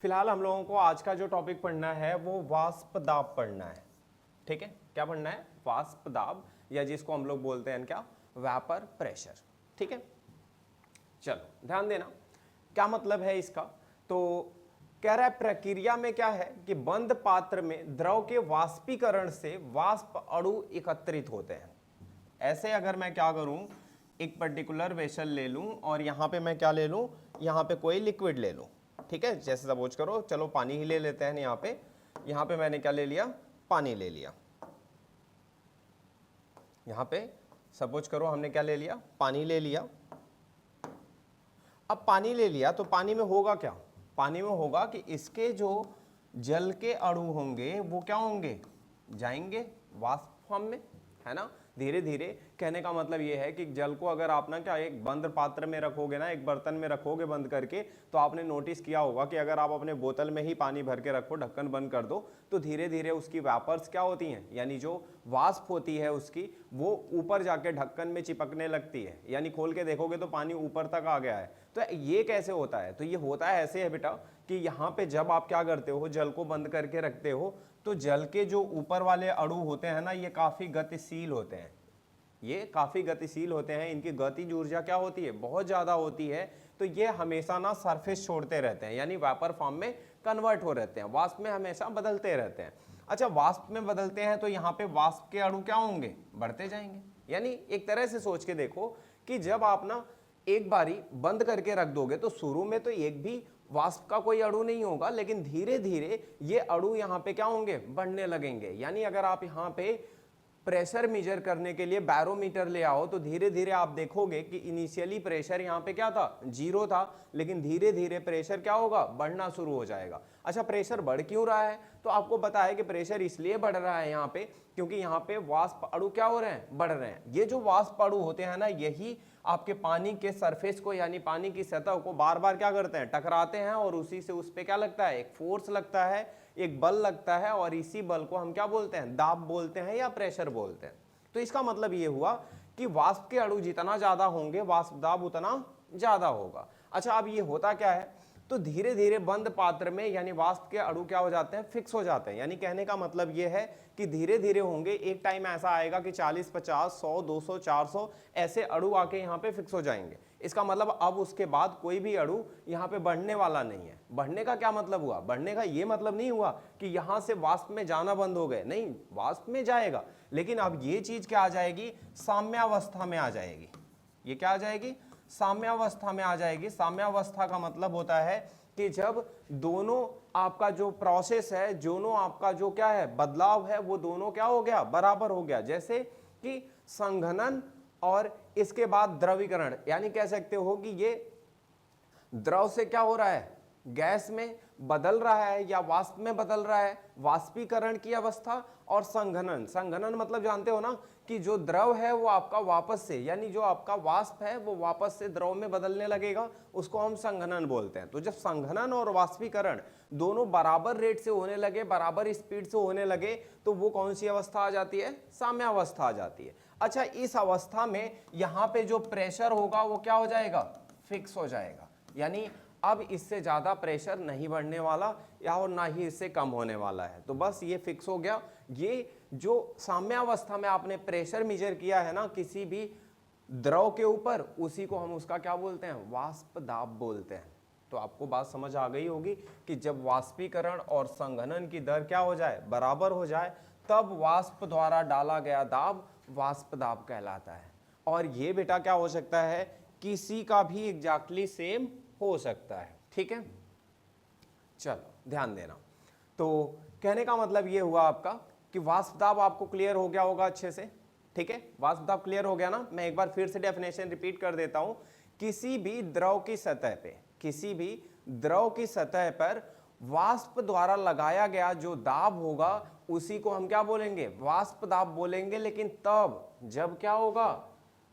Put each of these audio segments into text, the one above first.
फिलहाल हम लोगों को आज का जो टॉपिक पढ़ना है वो वाष्प दाब पढ़ना है। ठीक है, क्या पढ़ना है? वाष्प दाब, या जिसको हम लोग बोलते हैं क्या, वेपर प्रेशर। ठीक है, चलो ध्यान देना क्या मतलब है इसका। तो कह रहा है प्रक्रिया में क्या है कि बंद पात्र में द्रव के वाष्पीकरण से वाष्प अणु एकत्रित होते हैं। ऐसे अगर मैं क्या करूं, एक पर्टिकुलर वेसल ले लूं और यहां पे मैं क्या ले लूं, यहां पे कोई लिक्विड ले लूं। ठीक है, जैसे सपोज करो, चलो पानी ही ले लेते हैं। यहां पे मैंने क्या ले लिया, पानी ले लिया। यहां पे सपोज करो हमने क्या ले लिया, पानी ले लिया। अब पानी ले लिया तो पानी में होगा क्या, पानी में होगा कि इसके जो जल के अणु होंगे वो क्या होंगे, जाएंगे वाष्प फॉर्म में, है ना। धीरे धीरे कहने का मतलब ये है कि जल को अगर आप ना क्या एक बंद पात्र में रखोगे ना, एक बर्तन में रखोगे बंद करके, तो आपने नोटिस किया होगा कि अगर आप अपने बोतल में ही पानी भर के रखो, ढक्कन बंद कर दो, तो धीरे धीरे उसकी वेपर्स क्या होती हैं, यानी जो वाष्प होती है उसकी, वो ऊपर जाके ढक्कन में चिपकने लगती है। यानी खोल के देखोगे तो पानी ऊपर तक आ गया है। तो ये कैसे होता है? तो ये होता है ऐसे है बेटा कि यहाँ पे जब आप क्या करते हो, जल को बंद करके रखते हो, तो जल के जो ऊपर वाले अणु होते हैं ना, ये काफी गतिशील होते हैं। ये काफी गतिशील होते हैं, इनकी गतिज ऊर्जा क्या होती है, बहुत ज्यादा होती है। तो ये हमेशा ना सरफेस छोड़ते रहते हैं, यानी वेपर फॉर्म में कन्वर्ट हो रहते हैं, वाष्प में हमेशा बदलते रहते हैं। अच्छा, वाष्प में बदलते हैं तो यहाँ पे वाष्प के अणु क्या होंगे, बढ़ते जाएंगे। यानी एक तरह से सोच के देखो कि जब आप ना एक बारी बंद करके रख दोगे तो शुरू में तो एक भी वाष्प का कोई अणु नहीं होगा, लेकिन धीरे धीरे ये अणु यहाँ पे क्या होंगे, बढ़ने लगेंगे। यानी अगर आप यहाँ पे प्रेशर मेजर करने के लिए बैरोमीटर ले आओ तो धीरे धीरे आप देखोगे कि इनिशियली प्रेशर यहाँ पे क्या था, 0 था, लेकिन धीरे धीरे प्रेशर क्या होगा, बढ़ना शुरू हो जाएगा। अच्छा, प्रेशर बढ़ क्यों रहा है? तो आपको पता है कि प्रेशर इसलिए बढ़ रहा है यहाँ पे क्योंकि यहाँ पे वाष्प अणु क्या हो रहे हैं, बढ़ रहे हैं। ये जो वाष्प अणु होते हैं ना, यही आपके पानी के सरफेस को, यानी पानी की सतह को बार बार क्या करते हैं, टकराते हैं, और उसी से उस पे क्या लगता है, एक फोर्स लगता है, एक बल लगता है, और इसी बल को हम क्या बोलते हैं, दाब बोलते हैं या प्रेशर बोलते हैं। तो इसका मतलब ये हुआ कि वाष्प के अणु जितना ज्यादा होंगे, वाष्प दाब उतना ज्यादा होगा। अच्छा, अब ये होता क्या है, तो धीरे धीरे बंद पात्र में यानी वाष्प के अणु क्या हो जाते हैं, फिक्स हो जाते हैं। यानी कहने का मतलब ये है कि धीरे धीरे होंगे, एक टाइम ऐसा आएगा कि 40, 50, 100, 200, 400 ऐसे अणु आके यहाँ पे फिक्स हो जाएंगे। इसका मतलब अब उसके बाद कोई भी अणु यहाँ पे बढ़ने वाला नहीं है। बढ़ने का क्या मतलब हुआ, बढ़ने का ये मतलब नहीं हुआ कि यहाँ से वाष्प में जाना बंद हो गए, नहीं, वाष्प में जाएगा, लेकिन अब ये चीज क्या आ जाएगी, साम्यावस्था में आ जाएगी। ये क्या आ जाएगी, साम्यावस्था में आ जाएगी। साम्यावस्था का मतलब होता है कि जब दोनों आपका जो प्रोसेस है, दोनों आपका जो क्या है बदलाव है, वो दोनों क्या हो गया, बराबर हो गया। जैसे कि संघनन और इसके बाद द्रवीकरण, यानी कह सकते हो कि ये द्रव से क्या हो रहा है, गैस में बदल रहा है या वाष्प में बदल रहा है, वाष्पीकरण की अवस्था। और संघनन, संघनन मतलब जानते हो ना कि जो द्रव है वो आपका वापस से, यानी जो आपका वाष्प है वो वापस से द्रव में बदलने लगेगा, उसको हम संघनन बोलते हैं। तो जब संघनन और वाष्पीकरण दोनों बराबर रेट से होने लगे, बराबर स्पीड से होने लगे, तो वो कौन सी अवस्था आ जाती है, साम्यावस्था आ जाती है। अच्छा, इस अवस्था में यहाँ पे जो प्रेशर होगा वो क्या हो जाएगा, फिक्स हो जाएगा। यानी अब इससे ज्यादा प्रेशर नहीं बढ़ने वाला या और ना ही इससे कम होने वाला है, तो बस ये फिक्स हो गया। ये जो साम्यावस्था में आपने प्रेशर मेजर किया है ना किसी भी द्रव के ऊपर, उसी को हम उसका क्या बोलते हैं, वाष्प दाब बोलते हैं। तो आपको बात समझ आ गई होगी कि जब वाष्पीकरण और संघनन की दर क्या हो जाए, बराबर हो जाए, तब वाष्प द्वारा डाला गया दाब वाष्प दाब कहलाता है। और ये बेटा क्या हो सकता है, किसी का भी एग्जैक्टली सेम हो सकता है। ठीक है, चलो ध्यान देना। तो कहने का मतलब ये हुआ आपका कि वाष्प दाब आपको क्लियर हो गया होगा अच्छे से। ठीक है, वाष्प दाब क्लियर हो गया ना। मैं एक बार फिर से डेफिनेशन रिपीट कर देता हूं। किसी भी द्रव की सतह पे, किसी भी द्रव की सतह पर वाष्प द्वारा लगाया गया जो दाब होगा उसी को हम क्या बोलेंगे, वाष्प दाब बोलेंगे। लेकिन तब जब क्या होगा,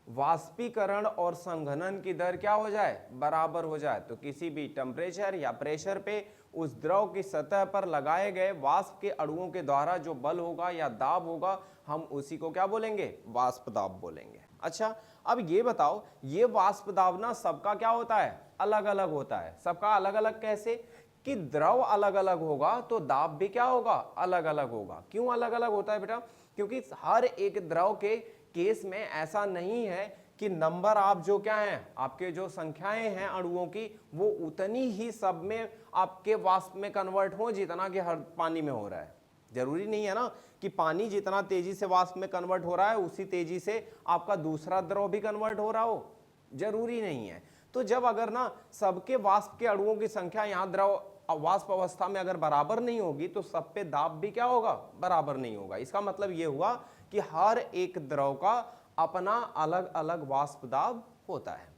वाष्पीकरण और संघनन की दर क्या हो जाए, बराबर हो जाए। तो किसी भी टेम्परेचर या प्रेशर पे उस द्रव की सतह पर लगाए गए वाष्प के अणुओं के द्वारा जो बल होगा या दाब होगा, हम उसी को क्या बोलेंगे, वाष्प दाब बोलेंगे। अच्छा, अब ये बताओ, ये वाष्प दाब ना सबका क्या होता है, अलग अलग होता है। सबका अलग अलग कैसे, कि द्रव अलग अलग होगा तो दाब भी क्या होगा, अलग अलग होगा। क्यों अलग अलग होता है बेटा, क्योंकि हर एक द्रव के केस में ऐसा नहीं है कि नंबर आप जो क्या है, आपके जो संख्याएं हैं अणुओं की, वो उतनी ही सब में आपके वाष्प में कन्वर्ट हो जितना कि हर पानी में हो रहा है। जरूरी नहीं है ना कि पानी जितना तेजी से वाष्प में कन्वर्ट हो रहा है उसी तेजी से आपका दूसरा द्रव भी कन्वर्ट हो रहा हो, जरूरी नहीं है। तो जब अगर ना सबके वाष्प के अणुओं की संख्या यहाँ द्रव वाष्प अवस्था में अगर बराबर नहीं होगी तो सब पे दाब भी क्या होगा, बराबर नहीं होगा। इसका मतलब ये हुआ कि हर एक द्रव का अपना अलग अलग वाष्प दाब होता है।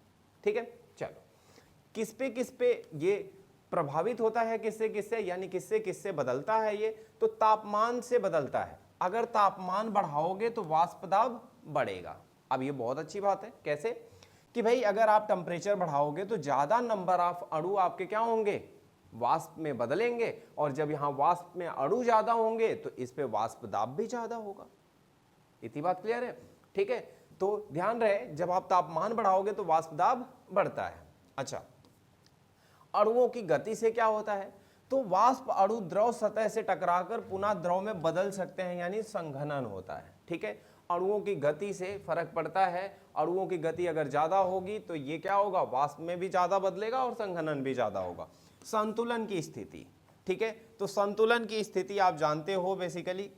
ठीक है, चलो किस पे ये प्रभावित होता है, किससे किससे, यानी किससे किससे बदलता है ये, तो तापमान से बदलता है। अगर तापमान बढ़ाओगे तो वाष्प दाब बढ़ेगा। अब ये बहुत अच्छी बात है, कैसे कि भाई अगर आप टेम्परेचर बढ़ाओगे तो ज्यादा नंबर ऑफ अणु आपके क्या होंगे, वाष्प में बदलेंगे, और जब यहां वाष्प में अणु ज्यादा होंगे तो इस पे वाष्प दाब भी ज्यादा होगा। इतनी बात क्लियर है? ठीक है, तो ध्यान रहे जब आप तापमान बढ़ाओगे तो वाष्प दाब बढ़ता है। अच्छा, अणुओं की गति से क्या होता है, तो वाष्प अणु द्रव सतह से टकराकर पुनः द्रव में बदल सकते हैं, यानी संघनन होता है। ठीक है, अणुओं की गति से फर्क पड़ता है। अणुओं की गति अगर ज्यादा होगी तो ये क्या होगा, वाष्प में भी ज्यादा बदलेगा और संघनन भी ज्यादा होगा। संतुलन की स्थिति, ठीक है, तो संतुलन की स्थिति आप जानते हो, बेसिकली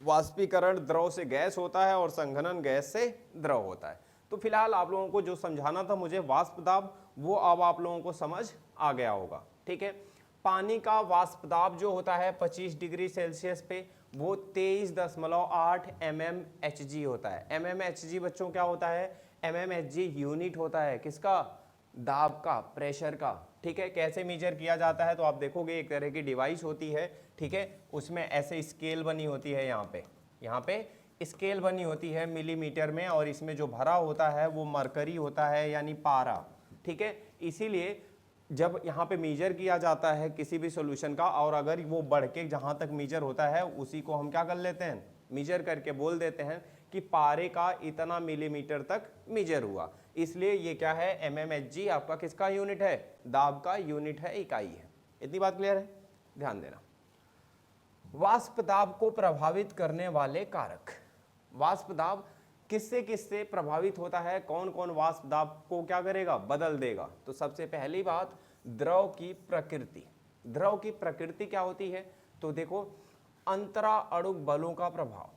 वाष्पीकरण द्रव से गैस होता है और संघनन गैस से द्रव होता है। तो फिलहाल आप लोगों को जो समझाना था मुझे वाष्प दाब, वो अब आप लोगों को समझ आ गया होगा। ठीक है, पानी का वाष्प दाब जो होता है 25 डिग्री सेल्सियस पे वो 23.8 mmHg होता है। mmHg बच्चों क्या होता है, mmHg यूनिट होता है किसका, दाब का, प्रेशर का। ठीक है, कैसे मेजर किया जाता है तो आप देखोगे एक तरह की डिवाइस होती है। ठीक है, उसमें ऐसे स्केल बनी होती है, यहाँ पे स्केल बनी होती है मिलीमीटर में, और इसमें जो भरा होता है वो मरकरी होता है, यानी पारा। ठीक है, इसीलिए जब यहाँ पे मेजर किया जाता है किसी भी सॉल्यूशन का, और अगर वो बढ़ के जहाँ तक मेजर होता है उसी को हम क्या कर लेते हैं, मेजर करके बोल देते हैं कि पारे का इतना मिलीमीटर तक मेजर हुआ। इसलिए ये क्या है, mmHg आपका किसका यूनिट है, दाब का यूनिट है, इकाई है। इतनी बात क्लियर है? ध्यान देना। वाष्प दाब को प्रभावित करने वाले कारक, वाष्प दाब किससे किससे प्रभावित होता है, कौन कौन वाष्प दाब को क्या करेगा, बदल देगा। तो सबसे पहली बात, द्रव की प्रकृति। द्रव की प्रकृति क्या होती है, तो देखो अंतरा अणुक बलों का प्रभाव।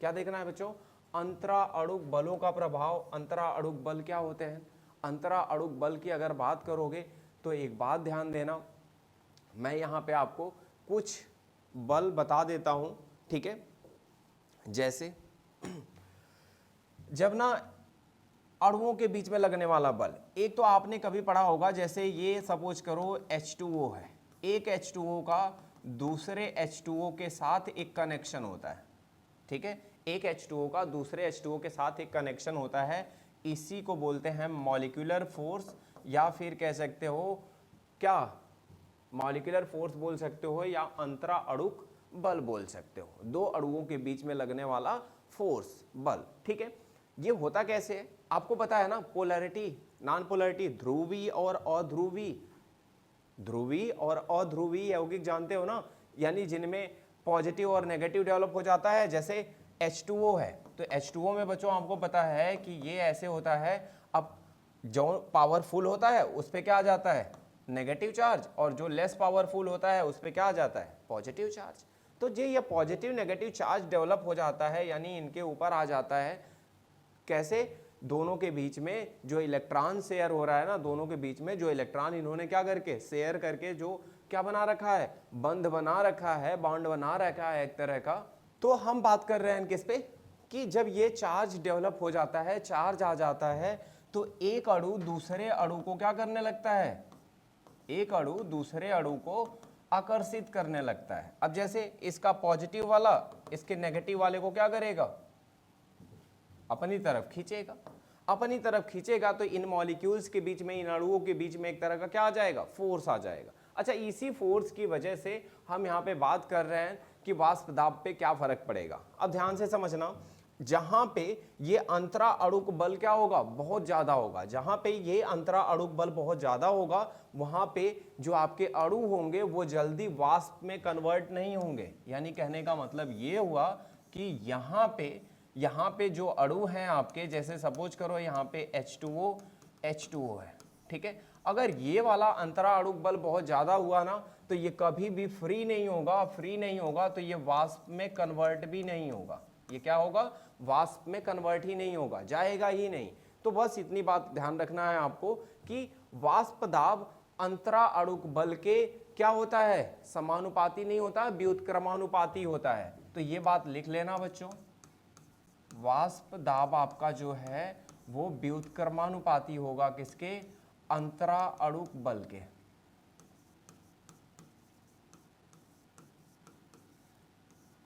क्या देखना है बच्चों, अंतरा अणुक बलों का प्रभाव। अंतरा अणुक बल क्या होते हैं, अंतरा अणुक बल की अगर बात करोगे तो एक बात ध्यान देना, मैं यहाँ पे आपको कुछ बल बता देता हूं। ठीक है, जैसे जब ना अणुओं के बीच में लगने वाला बल, एक तो आपने कभी पढ़ा होगा, जैसे ये सपोज करो H2O है, एक H2O का दूसरे H2O के साथ एक कनेक्शन होता है। ठीक है, एक H2O का दूसरे H2O के साथ एक कनेक्शन होता है, इसी को बोलते हैं मॉलिक्यूलर फोर्स, या फिर कह सकते हो क्या, मॉलिक्यूलर फोर्स बोल सकते हो, या अंतरा अणुक बल बोल सकते हो। दो अणुओं के बीच में लगने वाला फोर्स, बल। ठीक है, ये होता कैसे है आपको पता है ना, पोलैरिटी, नॉन पोलैरिटी, ध्रुवी और अध्रुवी। ध्रुवी और अध्रुवी यौगिक जानते हो ना, यानी जिनमें पॉजिटिव और नेगेटिव डेवलप हो जाता है। जैसे H2O है, तो H2O में बच्चों आपको पता है कि ये ऐसे होता है, अब जो पावरफुल होता है उस पर क्या आ जाता है, नेगेटिव चार्ज, और जो लेस पावरफुल होता है उस पर क्या आ जाता है, पॉजिटिव चार्ज। तो ये पॉजिटिव नेगेटिव चार्ज डेवलप हो जाता है, यानी इनके ऊपर आ जाता है। कैसे, दोनों के बीच में जो इलेक्ट्रॉन शेयर हो रहा है ना, दोनों के बीच में जो इलेक्ट्रॉन इन्होंने क्या करके शेयर करके जो क्या बना रखा है, बंध बना रखा है, बॉन्ड बना रखा है एक तरह का। तो हम बात कर रहे हैं किस पे, कि जब ये चार्ज डेवलप हो जाता है, चार्ज आ जाता है, तो एक अणु दूसरे अणु को क्या करने लगता है, एक अणु दूसरे अणु को आकर्षित करने लगता है। अब जैसे इसका पॉजिटिव वाला इसके नेगेटिव वाले को क्या करेगा, अपनी तरफ खींचेगा। अपनी तरफ खींचेगा तो इन मॉलिक्यूल्स के बीच में, इन अणुओं के बीच में एक तरह का क्या आ जाएगा, फोर्स आ जाएगा। अच्छा, इसी फोर्स की वजह से हम यहाँ पे बात कर रहे हैं कि वाष्प दाब पे क्या फर्क पड़ेगा। अब ध्यान से समझना, जहां पे ये अंतरा अणुक बल क्या होगा, बहुत ज्यादा होगा। जहां पे ये अंतरा अणुक बल बहुत ज्यादा होगा वहां पे जो आपके अणु होंगे वो जल्दी वाष्प में कन्वर्ट नहीं होंगे। यानी कहने का मतलब ये हुआ कि यहाँ पे जो अणु हैं आपके, जैसे सपोज करो यहाँ पे H2O है, ठीक है। अगर ये वाला अंतरा अणुक बल बहुत ज्यादा हुआ ना तो ये कभी भी फ्री नहीं होगा तो ये वाष्प में कन्वर्ट भी नहीं होगा। ये क्या होगा, वाष्प में कन्वर्ट ही नहीं होगा, जाएगा ही नहीं। तो बस इतनी बात ध्यान रखना है आपको कि वाष्प दाब अंतरा अणुक बल के क्या होता है, समानुपाती नहीं होता, व्युत्क्रमानुपाती होता है। तो ये बात लिख लेना बच्चों, वाष्प दाब आपका जो है वो व्युत्क्रमानुपाती होगा किसके, अंतरा अणुक बल के।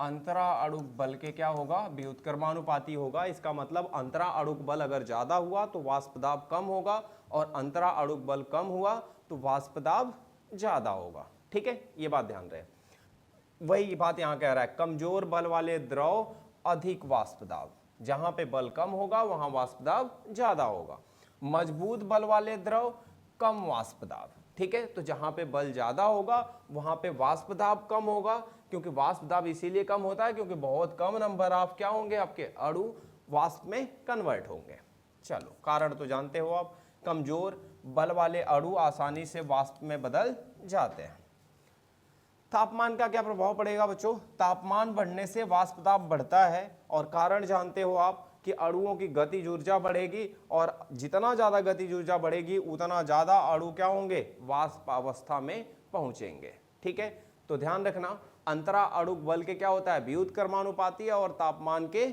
अंतरा अणुक बल के क्या होगा, व्युत्क्रमानुपाती होगा। इसका मतलब अंतरा अणुक बल अगर ज्यादा हुआ तो वाष्प दाब कम होगा, और अंतरा अणुक बल कम हुआ तो वाष्प दाब ज्यादा होगा। ठीक है, ये बात ध्यान रहे। वही बात यहां कह रहा है, कमजोर बल वाले द्रव अधिक वाष्प दाब, जहां पे बल कम होगा वहां वाष्प दाब ज्यादा होगा। मजबूत बल वाले द्रव कम वाष्प दाब, ठीक है। तो जहां पे बल ज्यादा होगा वहां पे वाष्प दाब कम होगा, क्योंकि वाष्प दाब इसीलिए कम होता है क्योंकि बहुत कम नंबर ऑफ क्या होंगे, आपके अणु वाष्प में कन्वर्ट होंगे। चलो, कारण तो जानते हो आप, कमजोर बल वाले अणु आसानी से वाष्प में बदल जाते हैं। तापमान का क्या प्रभाव पड़ेगा बच्चों, तापमान बढ़ने से वाष्प दाब बढ़ता है, और कारण जानते हो आप कि अणुओं की गतिज ऊर्जा बढ़ेगी, और जितना ज्यादा गतिज ऊर्जा बढ़ेगी उतना ज्यादा अणु क्या होंगे, वाष्प अवस्था में पहुंचेंगे। ठीक है, तो ध्यान रखना, अंतरा अणुक बल के क्या होता है, व्युत्क्रमानुपाती, और तापमान के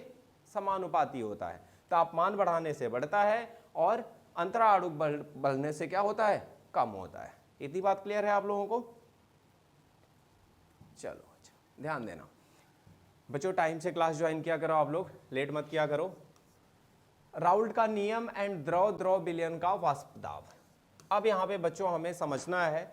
समानुपाती होता है। तापमान बढ़ाने से बढ़ता है और अंतरा अणुक बल बढ़ने से क्या होता है, कम होता है। इतनी बात क्लियर है आप लोगों को। चलो अच्छा, ध्यान देना बच्चों, टाइम से क्लास ज्वाइन किया करो आप लोग, लेट मत किया करो। राउल्ट का नियम एंड द्रव विलयन का वाष्प दाब। अब यहां पे बच्चों हमें समझना है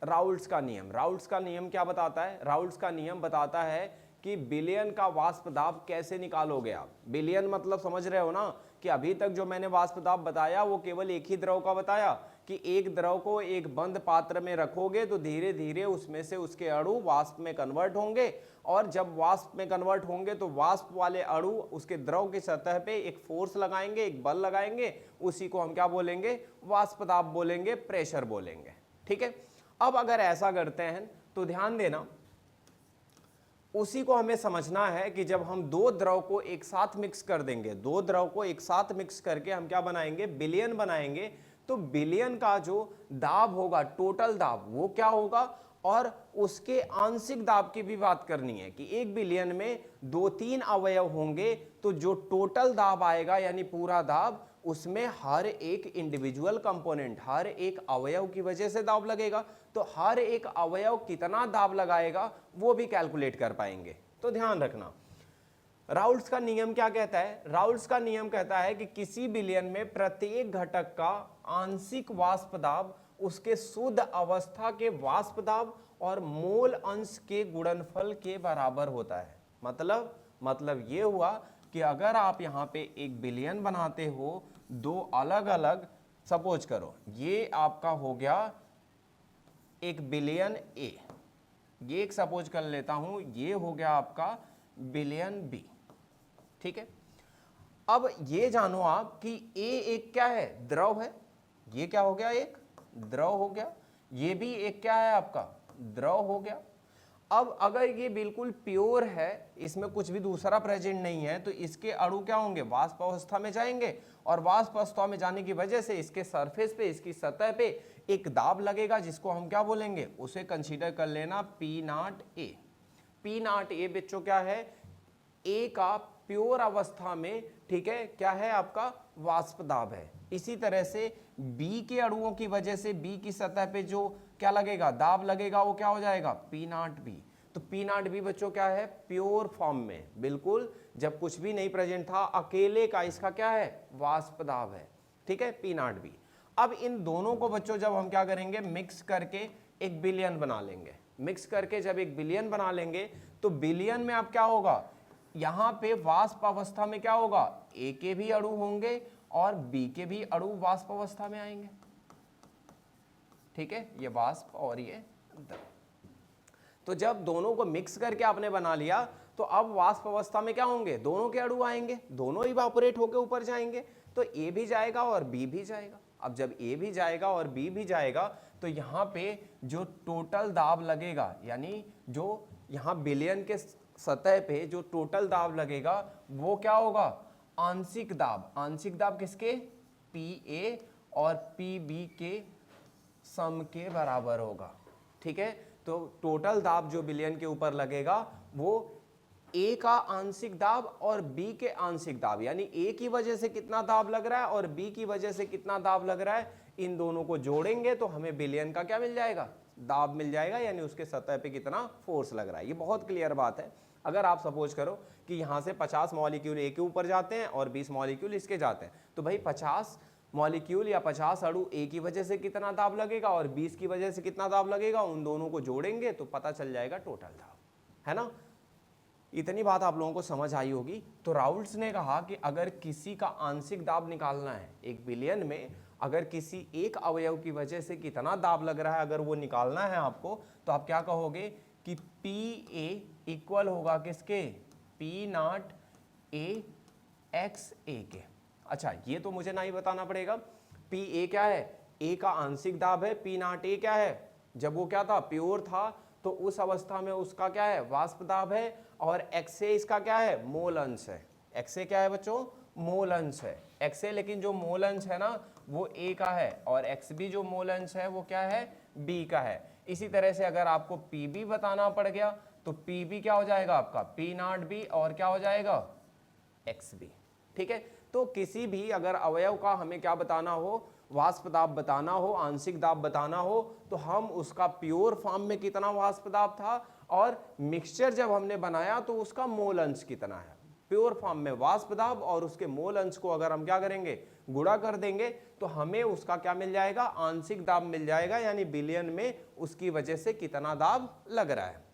राउल्ट्स का नियम। राउल्ट्स का नियम क्या बताता है, राउल्ट्स का नियम बताता है कि विलयन का वाष्प दाब कैसे निकालोगे आप। विलयन मतलब समझ रहे हो ना, कि अभी तक जो मैंने वाष्प दाब बताया वो केवल एक ही द्रव का बताया, कि एक द्रव को एक बंद पात्र में रखोगे तो धीरे धीरे उसमें से उसके अणु वाष्प में कन्वर्ट होंगे, और जब वाष्प में कन्वर्ट होंगे तो वाष्प वाले अणु उसके द्रव की सतह पे एक फोर्स लगाएंगे, एक बल लगाएंगे, उसी को हम क्या बोलेंगे, वाष्प दाब बोलेंगे, प्रेशर बोलेंगे। ठीक है, अब अगर ऐसा करते हैं तो ध्यान देना, उसी को हमें समझना है कि जब हम दो द्रव को एक साथ मिक्स कर देंगे, दो द्रव को एक साथ मिक्स करके हम क्या बनाएंगे, विलयन बनाएंगे, तो विलयन का जो दाब होगा, टोटल दाब, वो क्या होगा, और उसके आंशिक दाब की भी बात करनी है कि एक विलयन में 2-3 अवयव होंगे, तो जो टोटल दाब आएगा यानी पूरा दाब, उसमें हर एक इंडिविजुअल कंपोनेंट, हर एक अवयव की वजह से दाब लगेगा, तो हर एक अवयव कितना दाब लगाएगा वो भी कैलकुलेट कर पाएंगे। तो ध्यान रखना, राउल्ट्स का नियम क्या कहता है, राउल्ट्स का नियम कहता है कि किसी विलयन में प्रत्येक घटक का आंशिक वाष्प दाब उसके शुद्ध अवस्था के वाष्प दाब और मोल अंश के गुणनफल के बराबर होता है। मतलब ये हुआ कि अगर आप यहाँ पे एक विलयन बनाते हो, दो अलग अलग, सपोज करो ये आपका हो गया एक विलयन ए, ये एक सपोज कर लेता हूं, ये हो गया आपका विलयन बी। ठीक है, अब ये जानो आप कि ए एक क्या है, द्रव है, ये क्या हो गया, एक द्रव हो गया, ये भी एक क्या है आपका, द्रव हो गया। अब अगर ये बिल्कुल प्योर है, इसमें कुछ भी दूसरा प्रेजेंट नहीं है, तो इसके अणु क्या होंगे, वाष्प अवस्था में जाएंगे, और वाष्प अवस्था में जाने की वजह से इसके सरफेस पे, इसकी सतह पे एक दाब लगेगा, जिसको हम क्या बोलेंगे, उसे कंसीडर कर लेना P0A। P0A बच्चों क्या है, ए का प्योर अवस्था में, ठीक है, क्या है आपका, वाष्प दाब है। इसी तरह से बी के अणुओं की वजह से बी की सतह पे जो क्या लगेगा, दाब लगेगा, वो क्या हो जाएगा, P0B। तो P0B बच्चों क्या है, प्योर फॉर्म में, बिल्कुल जब कुछ भी नहीं प्रेजेंट था, अकेले का इसका क्या है, वाष्प दाब है। ठीक है, P0B। अब इन दोनों को बच्चों जब हम क्या करेंगे, मिक्स करके एक विलयन बना लेंगे। मिक्स करके जब एक विलयन बना लेंगे तो विलयन में अब क्या होगा, यहां पे वाष्प अवस्था में क्या होगा, ए के भी अणु होंगे और बी के भी अणु वाष्प अवस्था में आएंगे। ठीक है, ये वाष्प और ये द्रव। तो जब दोनों को मिक्स करके आपने बना लिया तो अब वाष्प अवस्था में क्या होंगे, दोनों के अणु आएंगे, दोनों इवापोरेट होकर ऊपर जाएंगे, तो ए भी जाएगा और बी भी जाएगा। अब जब ए भी जाएगा और बी भी जाएगा तो यहाँ पे जो टोटल दाब लगेगा, यानी जो यहाँ विलयन के सतह पे जो टोटल दाब लगेगा वो क्या होगा, आंशिक दाब। आंशिक दाब किसके, पी ए और पी बी के सम के बराबर होगा। ठीक है, तो टोटल दाब जो विलयन के ऊपर लगेगा वो ए का आंशिक दाब और बी के आंशिक दाब, यानी ए की वजह से कितना दाब लग रहा है और बी की वजह से कितना दाब लग रहा है, इन दोनों को जोड़ेंगे तो हमें विलयन का क्या मिल जाएगा, दाब मिल जाएगा, यानी उसके सतह पे कितना फोर्स लग रहा है। ये बहुत क्लियर बात है। अगर आप सपोज करो कि यहाँ से 50 मॉलिक्यूल ए के ऊपर जाते हैं और 20 मॉलिक्यूल इसके जाते हैं, तो भाई 50 मॉलिक्यूल या 50 अणु ए की वजह से कितना दाब लगेगा और 20 की वजह से कितना दाब लगेगा, उन दोनों को जोड़ेंगे तो पता चल जाएगा टोटल दाब, है ना। इतनी बात आप लोगों को समझ आई होगी। तो राउल्ट्स ने कहा कि अगर किसी का आंशिक दाब निकालना है एक विलयन में, अगर किसी एक अवयव की वजह से कितना दाब लग रहा है अगर वो निकालना है आपको, तो आप क्या कहोगे कि पी ए इक्वल होगा किसके, पी नॉट ए एक्स ए के। अच्छा, ये तो मुझे नहीं बताना पड़ेगा, पी ए क्या है, ए का आंशिक दाब है, पी नॉट ए क्या है, जब वो क्या था, प्योर था, तो उस अवस्था में उसका क्या है, वाष्प दाब है, और एक्स ए इसका क्या है, मोल अंश है। एक्स ए क्या है बच्चों, मोल अंश है एक्स ए, लेकिन जो मोल अंश है ना वो ए का है, और एक्स बी जो मोल अंश है वो क्या है, बी का है। इसी तरह से अगर आपको पी बी बताना पड़ गया तो पी बी क्या हो जाएगा आपका, पी नॉट बी, और क्या हो जाएगा, एक्स बी। ठीक है, तो किसी भी अगर अवयव का हमें क्या बताना हो, वाष्प दाब बताना हो, आंशिक दाब बताना हो, तो हम उसका प्योर फॉर्म में कितना वाष्प दाब था और मिक्सचर जब हमने बनाया तो उसका मोल अंश कितना है। प्योर फॉर्म में वाष्प दाब और उसके मोल अंश को अगर हम क्या करेंगे, गुणा कर देंगे, तो हमें उसका क्या मिल जाएगा, आंशिक दाब मिल जाएगा, यानी विलयन में उसकी वजह से कितना दाब लग रहा है।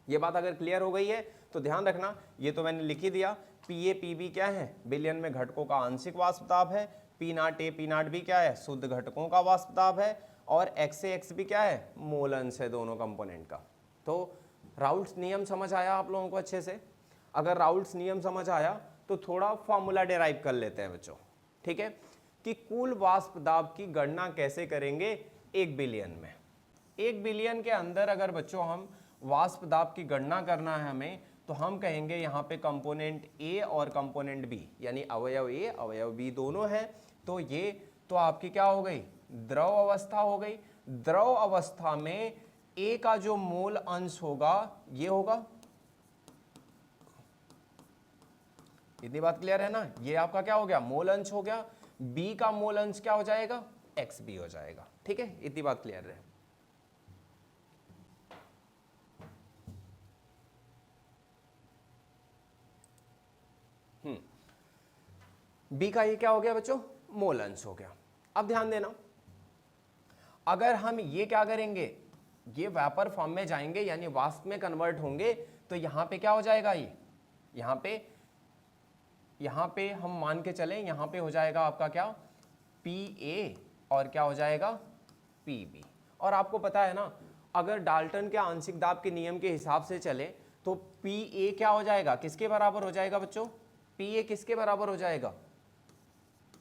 ये बात अगर क्लियर हो गई है तो ध्यान रखना, ये तो मैंने लिख ही दिया, पी ए पी बी क्या है, विलयन में घटकों का आंशिक वाष्प दाब है, P naught A P naught B क्या है, शुद्ध घटकों का वाष्प दाब है, और एक्स ए एक्स बी क्या है, मोल अंश है दोनों कंपोनेंट का। तो राउल्ट्स नियम समझ आया आप लोगों को अच्छे से। अगर राउल्ट्स नियम समझ आया तो थोड़ा फॉर्मूला डेराइव कर लेते हैं बच्चों। ठीक है, कि कुल वाष्प दाब की गणना कैसे करेंगे एक बिलियन में। एक बिलियन के अंदर अगर बच्चों हम वाष्प दाब की गणना करना है हमें, तो हम कहेंगे यहाँ पे कंपोनेंट ए और कंपोनेंट बी, यानी अवयव ए अवयव बी दोनों हैं, तो ये तो आपकी क्या हो गई, द्रव अवस्था हो गई। द्रव अवस्था में ए का जो मोल अंश होगा ये होगा, इतनी बात क्लियर है ना, ये आपका क्या हो गया, मोल अंश हो गया। बी का मोल अंश क्या हो जाएगा, एक्स बी हो जाएगा। ठीक है, इतनी बात क्लियर है। बी का ये क्या हो गया बच्चों, मोल अंश हो गया। अब ध्यान देना, अगर हम ये क्या करेंगे, ये वेपर फॉर्म में जाएंगे यानी वाष्प में कन्वर्ट होंगे, तो यहां पे क्या हो जाएगा, ये यहां पे हम मान के चलें, यहां पे हो जाएगा आपका क्या, पी ए और क्या हो जाएगा, पी बी। और आपको पता है ना, अगर डाल्टन के आंशिक दाब के नियम के हिसाब से चले तो पी ए क्या हो जाएगा, किसके बराबर हो जाएगा बच्चों, पी ए किसके बराबर हो जाएगा,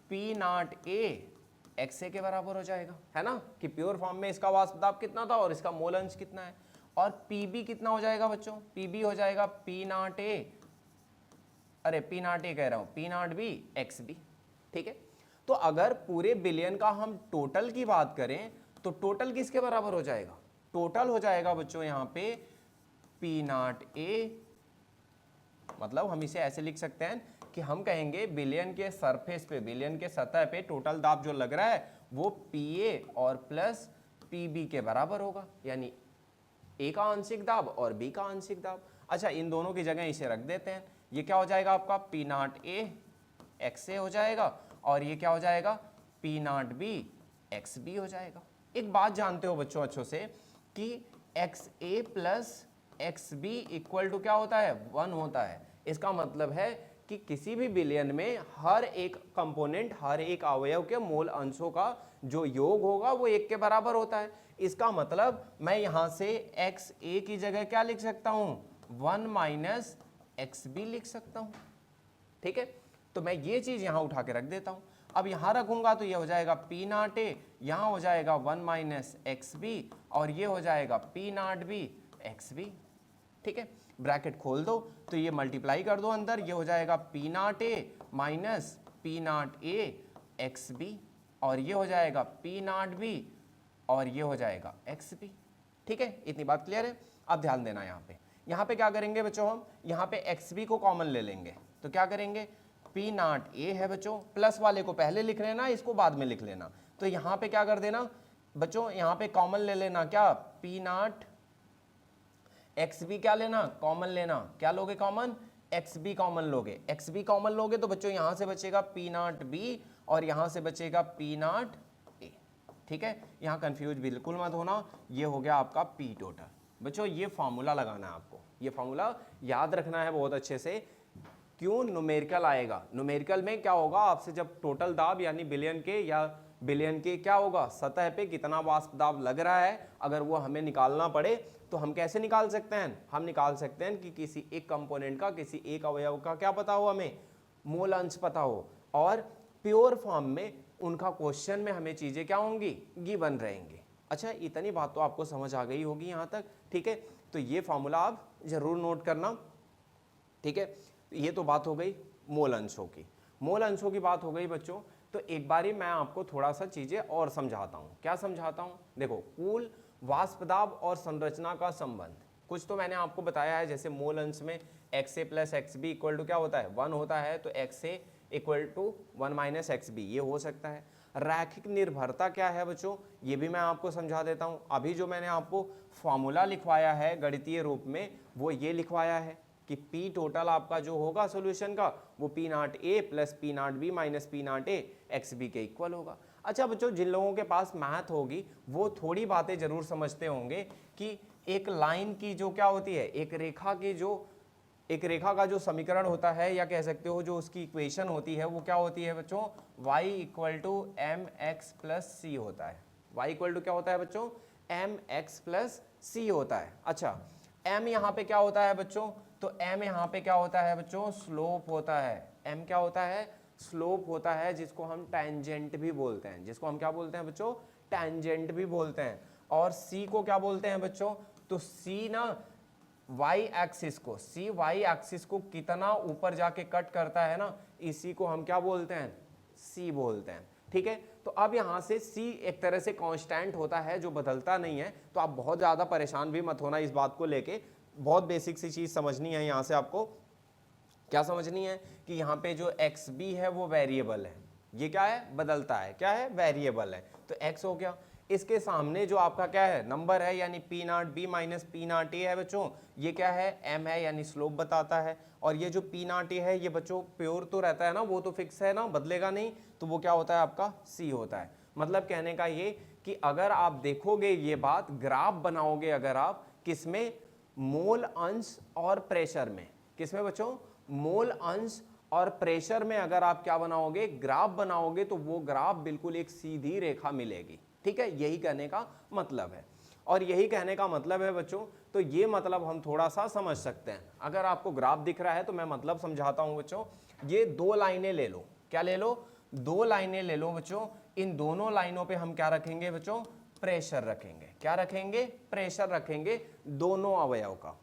पी नॉट ए एक्स ए के बराबर हो जाएगा, है ना, कि प्योर फॉर्म में इसका वाष्प दाब कितना था और इसका मोल अंश कितना है। और पी बी कितना हो जाएगा बच्चों, पी बी हो जाएगा पी नॉट ए, अरे पी नॉट ए कह रहा हूं, P naught B X B. ठीक है, तो अगर पूरे बिलियन का हम टोटल की बात करें तो टोटल किसके बराबर हो जाएगा, टोटल हो जाएगा बच्चों यहाँ पे पी नॉट ए, मतलब हम इसे ऐसे लिख सकते हैं कि हम कहेंगे बिलियन के सरफेस पे, बिलियन के सतह पे टोटल दाब जो लग रहा है वो पी ए और प्लस पी बी के बराबर होगा, यानी ए का आंशिक दाब और बी का आंशिक दाब। अच्छा, इन दोनों की जगह इसे रख देते हैं, ये क्या हो जाएगा आपका P naught A X A हो जाएगा, और ये क्या हो जाएगा P naught B X B हो जाएगा। एक बात जानते हो बच्चों अच्छों से कि X A plus X B equal to क्या होता है, 1 होता है, इसका मतलब है कि किसी भी विलयन में हर एक कंपोनेंट, हर एक अवयव के मोल अंशों का जो योग होगा वो 1 के बराबर होता है। इसका मतलब मैं यहां से XA की जगह क्या लिख सकता हूं, 1 माइनस XB लिख सकता हूं। ठीक है, तो मैं ये चीज यहां उठा के रख देता हूं। अब यहां रखूंगा तो ये हो जाएगा P नॉट A, यहां हो जाएगा 1 माइनस XB और ये हो जाएगा P नॉट B XB। ठीक है, ब्रैकेट खोल दो तो ये मल्टीप्लाई कर दो अंदर, ये हो जाएगा P not A minus P not A XB और ये हो जाएगा P नॉट B और ये हो जाएगा XB। ठीक है, इतनी बात क्लियर है। अब ध्यान देना यहाँ पे क्या करेंगे बच्चों, हम यहाँ पे XB को कॉमन ले लेंगे तो क्या करेंगे, P नॉट A है बच्चों, प्लस वाले को पहले लिख लेना, इसको बाद में लिख लेना। तो यहाँ पे क्या कर देना बच्चों, यहाँ पे कॉमन ले लेना, क्या P नॉट XB क्या लेना, कॉमन लेना। क्या लोगे कॉमन, XB कॉमन लोगे। XB कॉमन लोगे तो बच्चों यहाँ से बचेगा P नॉट B और यहाँ से बचेगा P नॉट A। ठीक है, यहाँ कंफ्यूज बिल्कुल मत होना, ये हो गया आपका P टोटल। बच्चों ये फॉर्मूला लगाना है आपको, ये फॉर्मूला याद रखना है बहुत अच्छे से। क्यों, न्यूमेरिकल आएगा, न्यूमेरिकल में क्या होगा आपसे, जब टोटल दाब यानी बिलियन के या बिलियन के क्या होगा, सतह पे कितना वाष्प दाब लग रहा है, अगर वो हमें निकालना पड़े तो हम कैसे निकाल सकते हैं, हम निकाल सकते हैं कि किसी एक कंपोनेंट का, किसी एक अवयव का क्या पता हो, हमें मोल अंश पता हो, और प्योर फॉर्म में उनका क्वेश्चन में हमें चीजें क्या होंगी, गिवन रहेंगी। अच्छा, इतनी बात तो आपको समझ आ गई होगी यहाँ तक। ठीक है, तो ये फॉर्मूला आप जरूर नोट करना। ठीक है, ये तो बात हो गई मोल अंशों की। मोल अंशों की बात हो गई बच्चों, तो एक बारी मैं आपको थोड़ा सा चीजें और समझाता हूँ। क्या समझाता हूँ, देखो कुल वाष्प दाब और संरचना का संबंध कुछ तो मैंने आपको बताया है, जैसे मोल अंश में XA plus XB equal to क्या होता है, 1 होता है, तो XA equal to 1 minus XB ये हो सकता है। रैखिक निर्भरता क्या है बच्चों, ये भी मैं आपको समझा देता हूँ। अभी जो मैंने आपको फॉर्मूला लिखवाया है गणितीय रूप में, वो ये लिखवाया है कि P टोटल आपका जो होगा सॉल्यूशन का, वो P not A plus P naught B minus P not A XB के इक्वल होगा। अच्छा बच्चों, जिन लोगों के पास मैथ होगी वो थोड़ी बातें जरूर समझते होंगे कि एक लाइन की जो क्या होती है, एक रेखा का जो समीकरण होता है, या कह सकते हो जो उसकी इक्वेशन होती है, वो क्या होती है बच्चों, y equal to mx plus C होता है। y इक्वल टू क्या होता है बच्चों, mx प्लस सी होता है। अच्छा, m यहाँ पे क्या होता है बच्चों, तो m यहाँ पे क्या होता है बच्चों, स्लोप होता है। m क्या होता है, स्लोप होता है, जिसको हम टेंजेंट भी बोलते हैं, जिसको हम क्या बोलते हैं बच्चों, टेंजेंट भी बोलते हैं। और c को क्या बोलते हैं बच्चों, तो c ना y एक्सिस को, c y एक्सिस को कितना ऊपर जाके कट करता है ना, इसी को हम क्या बोलते हैं, c बोलते हैं। ठीक है, तो अब यहाँ से c एक तरह से कांस्टेंट होता है जो बदलता नहीं है, तो आप बहुत ज़्यादा परेशान भी मत होना इस बात को लेके। बहुत बेसिक सी चीज़ समझनी है यहाँ से आपको। क्या समझनी है कि यहाँ पे जो XB है वो वेरिएबल है, ये क्या है, बदलता है, क्या है, वेरिएबल है, तो x हो गया। इसके सामने जो आपका क्या है, नंबर है, यानी P naught B minus P not A है बच्चों, ये क्या है, m है, यानी स्लोप बताता है। और ये जो P नॉट A है, ये बच्चों प्योर तो रहता है ना, वो तो फिक्स है ना, बदलेगा नहीं, तो वो क्या होता है आपका, C होता है। मतलब कहने का ये कि अगर आप देखोगे ये बात, ग्राफ बनाओगे अगर आप, किसमें, मोल अंश और प्रेशर में, किसमें बच्चों, मोल अंश और प्रेशर में अगर आप क्या बनाओगे, ग्राफ बनाओगे, तो वो ग्राफ बिल्कुल एक सीधी रेखा मिलेगी। ठीक है, यही कहने का मतलब है। और यही कहने का मतलब है बच्चों, तो ये मतलब हम थोड़ा सा समझ सकते हैं। अगर आपको ग्राफ दिख रहा है तो मैं मतलब समझाता हूं बच्चों। ये 2 लाइनें ले लो, क्या ले लो, 2 लाइनें ले लो बच्चों। इन दोनों लाइनों पे हम क्या रखेंगे बच्चों, प्रेशर रखेंगे। क्या रखेंगे, प्रेशर रखेंगे दोनों अवयव का।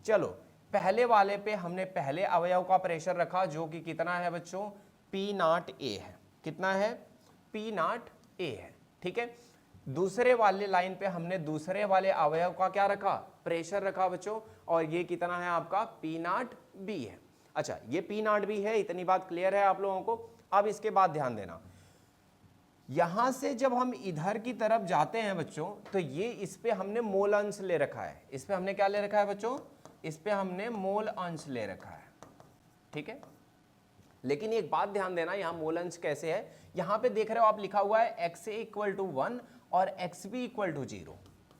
चलो, पहले वाले पे हमने पहले अवयव का प्रेशर रखा, जो कि कितना है बच्चों, P नॉट A है। कितना है, P नॉट A है। ठीक है, दूसरे वाले लाइन पे हमने दूसरे वाले अवयव का क्या रखा, प्रेशर रखा बच्चों, और ये कितना है आपका, P नॉट B है। अच्छा, ये P नॉट B है, इतनी बात क्लियर है आप लोगों को। अब इसके बाद ध्यान देना, यहां से जब हम इधर की तरफ जाते हैं बच्चों, तो ये इस पे हमने मोल अंश ले रखा है। इस पे हमने क्या ले रखा है बच्चों, इस पे हमने मोल अंश ले रखा है। ठीक है, लेकिन एक बात ध्यान देना, यहां मोल अंश कैसे है, यहां पे देख रहे हो आप, लिखा हुआ है XA इक्वल टू 1 और XB इक्वल टू 0।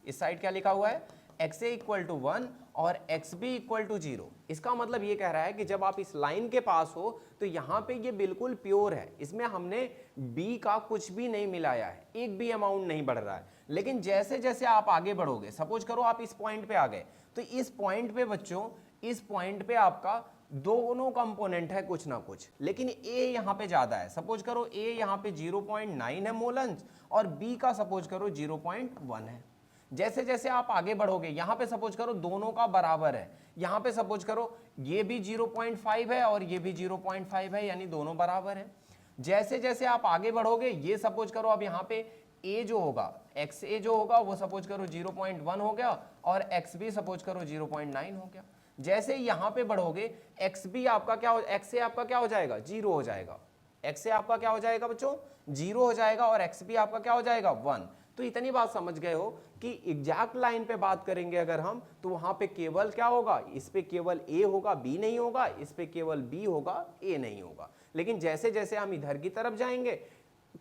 इस साइड क्या लिखा हुआ है, XA इक्वल टू 1 और XB इक्वल टू 0। इसका मतलब ये कह रहा है कि जब आप इस लाइन के पास हो तो यहाँ पे ये बिल्कुल प्योर है, इसमें हमने B का कुछ भी नहीं मिलाया है, एक भी अमाउंट नहीं बढ़ रहा है। लेकिन जैसे जैसे आप आगे बढ़ोगे, सपोज करो आप इस पॉइंट पे आ गए, तो इस पॉइंट पे बच्चों, इस पॉइंट पे आपका दोनों कंपोनेंट है कुछ ना कुछ, लेकिन A यहाँ पे ज्यादा है। सपोज करो A यहाँ पे 0.9 है मोल अंश और B का सपोज करो 0.1 है। जैसे जैसे आप आगे बढ़ोगे, यहाँ पे सपोज करो दोनों का बराबर है, यहाँ पे सपोज करो ये भी 0.5 है और ये भी 0.5 है, यानी दोनों बराबर है। जैसे जैसे आप आगे बढ़ोगे, ये सपोज करो अब यहाँ पे A जो होगा, XA जो होगा वो सपोज करो 0.1 हो गया और XB सपोज करो 0.9 हो गया। जैसे यहाँ पे बढ़ोगे, XB आपका क्या हो, XA आपका क्या हो जाएगा, 0 हो जाएगा। XA आपका क्या हो जाएगा बच्चों, 0 हो जाएगा और XB आपका क्या हो जाएगा, 1। तो इतनी बात समझ गए हो कि एग्जैक्ट लाइन पे बात करेंगे अगर हम, तो वहां पे केवल क्या होगा, इस पे केवल A होगा, B नहीं होगा, इस पे केवल B होगा, A नहीं होगा। लेकिन जैसे जैसे हम इधर की तरफ जाएंगे,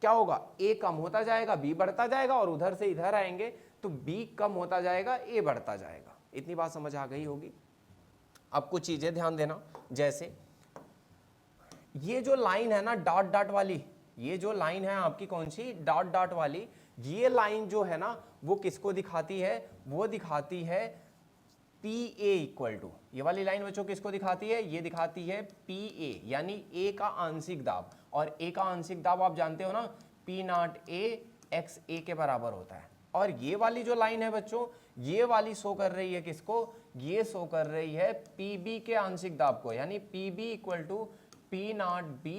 क्या होगा, A कम होता जाएगा, B बढ़ता जाएगा, और उधर से इधर आएंगे तो B कम होता जाएगा, A बढ़ता जाएगा। इतनी बात समझ आ गई होगी। अब कुछ चीजें ध्यान देना, जैसे ये जो लाइन है ना डॉट डॉट वाली, ये जो लाइन है आपकी कौन सी, डॉट डॉट वाली, ये लाइन जो है ना वो किसको दिखाती है, वो दिखाती है PA इक्वल टू, ये वाली लाइन बच्चों किसको दिखाती है, ये दिखाती है PA, यानी A का आंशिक दाब। और A का आंशिक दाब आप जानते हो ना, P नॉट A XA के बराबर होता है। और ये वाली जो लाइन है बच्चों, ये वाली शो कर रही है किसको, ये शो कर रही है PB के आंशिक दाब को, यानी PB equal to P naught B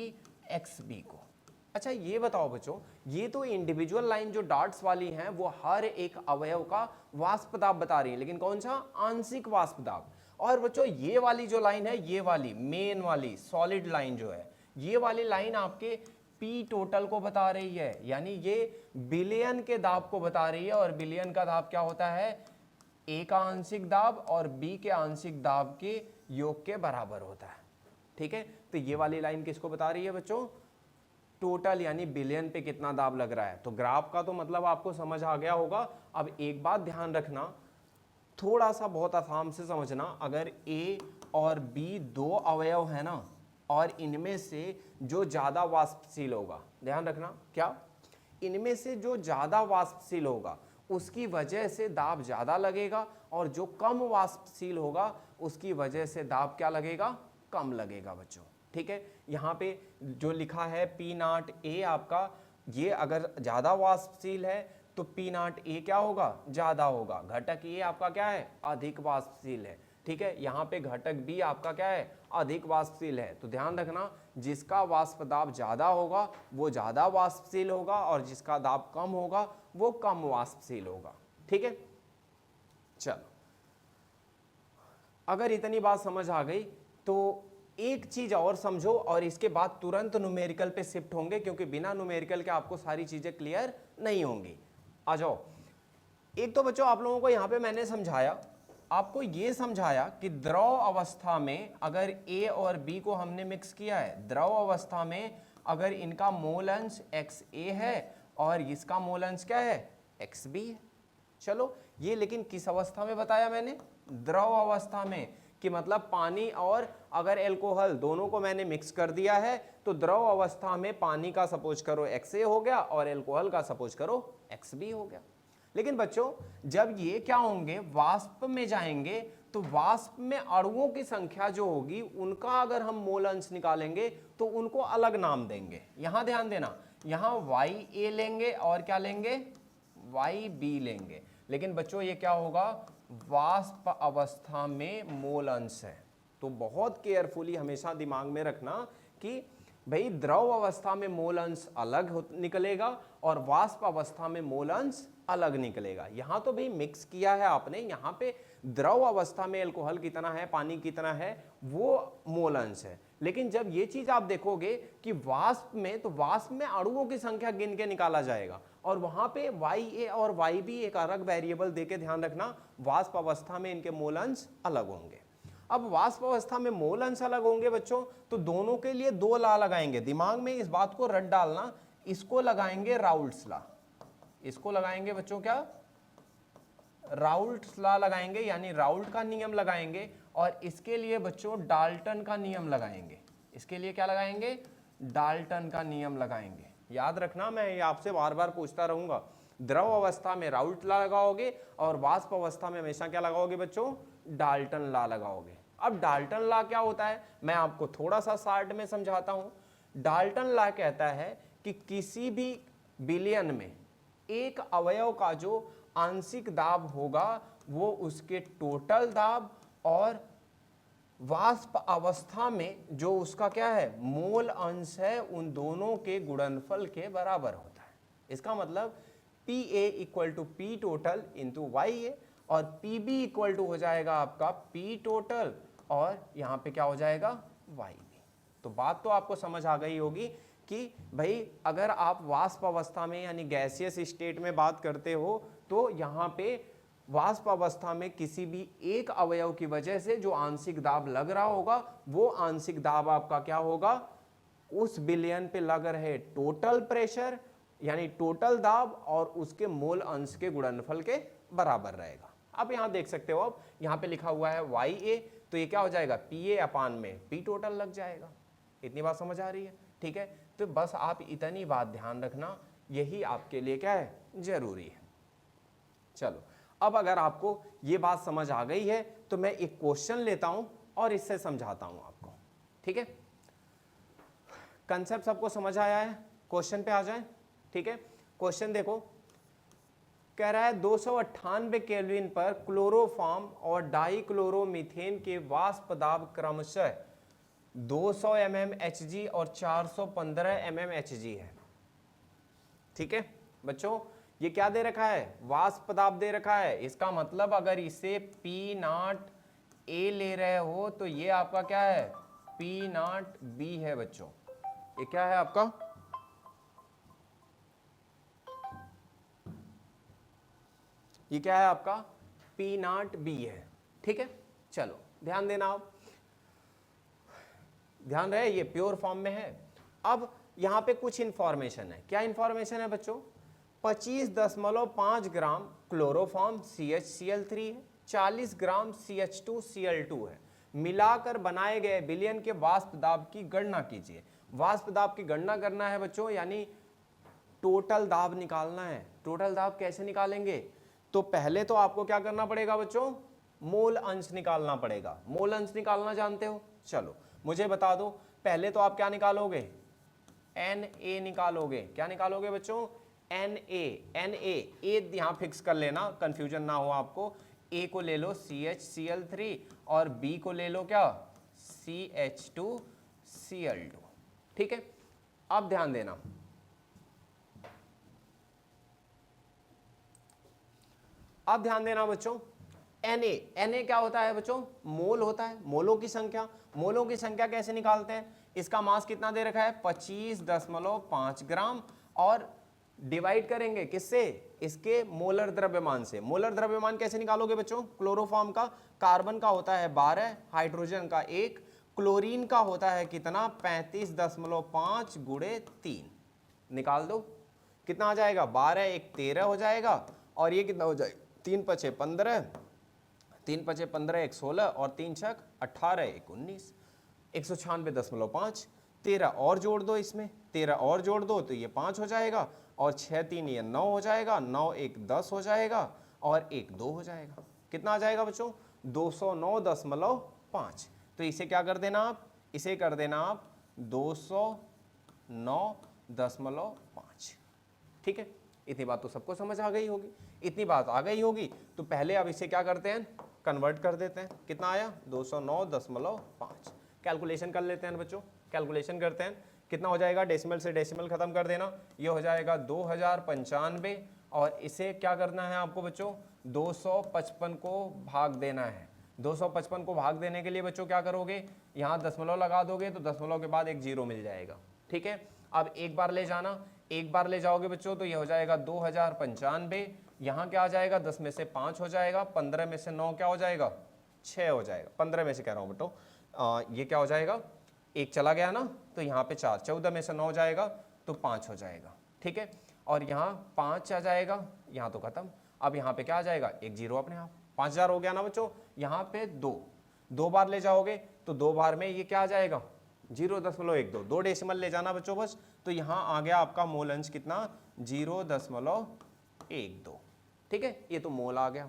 XB को। अच्छा ये बताओ बच्चों, ये तो इंडिविजुअल लाइन जो डॉट्स वाली हैं वो हर एक अवयव का वाष्प दाब बता रही है, लेकिन कौन सा, आंशिक वाष्प दाब। और बच्चों ये वाली जो लाइन है, ये वाली मेन वाली सॉलिड लाइन जो है, ये वाली लाइन आपके P टोटल को बता रही है, यानी ये बिलियन के दाब को बता रही है। और बिलियन का दाब क्या होता है, A का आंशिक दाब और B के आंशिक दाब के योग के बराबर होता है। ठीक है, तो ये वाली लाइन किसको बता रही है बच्चों, टोटल, यानी बिलियन पे कितना दाब लग रहा है। तो ग्राफ का तो मतलब आपको समझ आ गया होगा। अब एक बात ध्यान रखना, थोड़ा सा बहुत आसाम से समझना, अगर A और B दो अवयव है ना, और इनमें से जो ज्यादा वाष्पशील होगा, ध्यान रखना क्या, इनमें से जो ज्यादा वाष्पशील होगा उसकी वजह से दाब ज्यादा लगेगा, और जो कम वाष्पशील होगा उसकी वजह से दाब क्या लगेगा, कम लगेगा बच्चों। ठीक है, यहाँ पे जो लिखा है P नॉट A आपका, ये अगर ज्यादा वाष्पशील है तो P नॉट A क्या होगा, ज्यादा होगा। घटक A आपका क्या है, अधिक वाष्पशील है। ठीक है, यहाँ पे घटक B आपका क्या है, अधिक वाष्पशील है। तो ध्यान रखना, जिसका वाष्प दाब ज्यादा होगा वो ज्यादा वाष्पशील होगा, और जिसका दाब कम होगा वो कम वाष्पशील होगा। ठीक है, चलो अगर इतनी बात समझ आ गई तो एक चीज और समझो, और इसके बाद तुरंत न्यूमेरिकल पे शिफ्ट होंगे, क्योंकि बिना न्यूमेरिकल के आपको सारी चीजें क्लियर नहीं होंगी। आ जाओ, एक तो बच्चों आप लोगों को यहाँ पे मैंने समझाया, आपको ये समझाया कि द्रव अवस्था में अगर A और B को हमने मिक्स किया है, द्रव अवस्था में अगर इनका मोल अंश XA है और इसका मोल अंश क्या है, XB है। चलो ये लेकिन किस अवस्था में बताया मैंने, द्रव अवस्था में, कि मतलब पानी और अगर एल्कोहल दोनों को मैंने मिक्स कर दिया है तो द्रव अवस्था में पानी का सपोज करो XA हो गया और एल्कोहल का सपोज करो XB हो गया। लेकिन बच्चों जब ये क्या होंगे, वाष्प में जाएंगे, तो वाष्प में अणुओं की संख्या जो होगी उनका अगर हम मोल अंश निकालेंगे तो उनको अलग नाम देंगे। यहां ध्यान देना, यहां YA लेंगे और क्या लेंगे, YB लेंगे। लेकिन बच्चों ये क्या होगा, वाष्प अवस्था में मोल अंश है। तो बहुत केयरफुली हमेशा दिमाग में रखना कि भाई द्रव अवस्था में मोल अंश अलग निकलेगा और वाष्प अवस्था में मोल अंश अलग निकलेगा। यहाँ तो भाई मिक्स किया है आपने, यहाँ पे द्रव अवस्था में अल्कोहल कितना है, पानी कितना है, वो मोल अंश है। लेकिन जब ये चीज आप देखोगे कि वाष्प में, तो वाष्प में अणुओं की संख्या गिन के निकाला जाएगा, और वहां पे YA और YB एक अलग वेरिएबल देके ध्यान रखना, वाष्प अवस्था में इनके मोल अंश अलग होंगे। अब वाष्प अवस्था में मोल अंश अलग होंगे बच्चों, तो दोनों के लिए दो ला लगाएंगे। दिमाग में इस बात को रट डालना, इसको लगाएंगे राउल्ट्स ला, इसको लगाएंगे बच्चों क्या, राउल्ट्स लॉ लगाएंगे, यानी राउल्ट का नियम लगाएंगे, और इसके लिए बच्चों डाल्टन का नियम लगाएंगे। इसके लिए क्या लगाएंगे? डाल्टन का नियम लगाएंगे। याद रखना, मैं ये आपसे बार बार पूछता रहूंगा। द्रव अवस्था में राउल्ट लॉ लगाओगे और वाष्प अवस्था में हमेशा क्या लगाओगे बच्चों? डाल्टन लॉ लगाओगे। अब डाल्टन लॉ क्या होता है, मैं आपको थोड़ा सा शार्ट में समझाता हूं। डाल्टन लॉ कहता है कि किसी भी विलयन में एक अवयव का जो आंशिक दाब होगा वो उसके टोटल दाब और वाष्प अवस्था में जो उसका क्या है, मोल अंश है, उन दोनों के गुणनफल के बराबर होता है। इसका मतलब PA equal to P total into YA, और PB इक्वल टू हो जाएगा आपका P टोटल और यहाँ पे क्या हो जाएगा, YB। तो बात तो आपको समझ आ गई होगी कि भाई अगर आप वाष्प अवस्था में यानी गैसियस स्टेट में बात करते हो तो यहाँ पे वाष्प अवस्था में किसी भी एक अवयव की वजह से जो आंशिक दाब लग रहा होगा वो आंशिक दाब आपका क्या होगा, उस विलयन पे लग रहे टोटल प्रेशर यानी टोटल दाब और उसके मोल अंश के गुणनफल के बराबर रहेगा। अब यहां देख सकते हो, अब यहां पे लिखा हुआ है YA, तो ये क्या हो जाएगा, PA अपान में P टोटल लग जाएगा। इतनी बात समझ आ रही है? ठीक है, तो बस आप इतनी बात ध्यान रखना, यही आपके लिए क्या है, जरूरी है। चलो, अब अगर आपको ये बात समझ आ गई है तो मैं एक क्वेश्चन लेता हूं और इससे समझाता हूं आपको। ठीक है, कंसेप्ट सबको समझ आया है? क्वेश्चन पे आ जाए। ठीक है, क्वेश्चन देखो, कह रहा है 298 केल्विन पर क्लोरोफॉर्म और डाइक्लोरोमीथेन के वाष्प दाब क्रमशः 200 mmHg और 415 mmHg है। ठीक है बच्चों, ये क्या दे रखा है, वाष्प दाब दे रखा है। इसका मतलब अगर इसे P0A ले रहे हो तो ये आपका क्या है, P0B है बच्चों। ये क्या है आपका, ये क्या है आपका, P0B है। ठीक है, चलो ध्यान देना, आप ध्यान रहे, ये प्योर फॉर्म में है। अब यहां पे कुछ इंफॉर्मेशन है। क्या इंफॉर्मेशन है बच्चों, 25.5 ग्राम क्लोरोफॉर्म CHCl3 है, 40 ग्राम CH2Cl2 है, मिलाकर बनाए गए विलयन के वाष्प दाब की गणना कीजिए। वाष्प दाब की गणना करना है बच्चों, यानी टोटल दाब निकालना है। टोटल दाब कैसे निकालेंगे, तो पहले तो आपको क्या करना पड़ेगा बच्चों, मोल अंश निकालना पड़ेगा। मोल अंश निकालना जानते हो? चलो मुझे बता दो, पहले तो आप क्या निकालोगे, Na निकालोगे। क्या निकालोगे बच्चों, Na ए यहां फिक्स कर लेना, कंफ्यूजन ना हो आपको। A को ले लो CHCl3 और B को ले लो क्या, CH2Cl2। ठीक है, अब ध्यान देना, अब ध्यान देना बच्चों, Na क्या होता है बच्चों, मोल होता है, मोलों की संख्या। मोलों की संख्या कैसे निकालते हैं, इसका मास कितना दे रखा है, 25.5 ग्राम, और डिवाइड करेंगे किससे, इसके मोलर द्रव्यमान से। मोलर द्रव्यमान कैसे निकालोगे बच्चों, क्लोरोफॉर्म का कार्बन का होता है 12, हाइड्रोजन का 1, क्लोरीन का होता है कितना, 35.5 गुणे 3। निकाल दो, कितना आ जाएगा, 12 1 13 हो जाएगा, और ये कितना हो जाएगा, 3 5 15, 3 5 15 1 16 और 3 6 18 1 19, 196.5। 13 और जोड़ दो, इसमें 13 और जोड़ दो तो ये 5 हो जाएगा, और 6 3 ये 9 हो जाएगा, 9 1 10 हो जाएगा, और 1 2 हो जाएगा। कितना आ जाएगा बच्चों, 209.5। तो इसे क्या कर देना आप, इसे कर देना आप 209.5। ठीक है, इतनी बात तो सबको समझ आ गई होगी। इतनी बात आ गई होगी तो पहले अब इसे क्या करते हैं, कन्वर्ट कर देते हैं। कितना आया, 209.5। कैलकुलेशन कर लेते हैं बच्चों, कैलकुलेशन करते हैं, कितना हो जाएगा, डेसिमल से डेसिमल खत्म कर देना, ये हो जाएगा 2095, और इसे क्या करना है आपको बच्चों, 255 को भाग देना है। 255 को भाग देने के लिए बच्चों क्या करोगे, यहाँ दशमलव लगा दोगे तो दशमलव के बाद एक जीरो मिल जाएगा। ठीक है, अब एक बार ले जाना, एक बार ले जाओगे बच्चों तो ये हो जाएगा 2095, यहाँ क्या आ जाएगा, 10 में से 5 हो जाएगा, 15 में से 9 क्या हो जाएगा, 6 हो जाएगा। 15 में से कह रहा हूँ बेटो, ये क्या हो जाएगा, एक चला गया ना, तो यहाँ पे 4, 14 में से 9 जाएगा तो 5 हो जाएगा। ठीक है, और यहाँ 5 आ जाएगा, यहाँ तो खत्म, अब यहाँ पे क्या आ जाएगा, एक जीरो अपने आप, 5000 हो गया ना बच्चों। यहाँ पे दो बार ले जाओगे तो 2 बार में ये क्या आ जाएगा, 0.12, 2 डेसिमल ले जाना बच्चों बस। तो यहाँ आ गया आपका मोल अंश कितना, 0.12। ठीक है, ये तो मोल आ गया,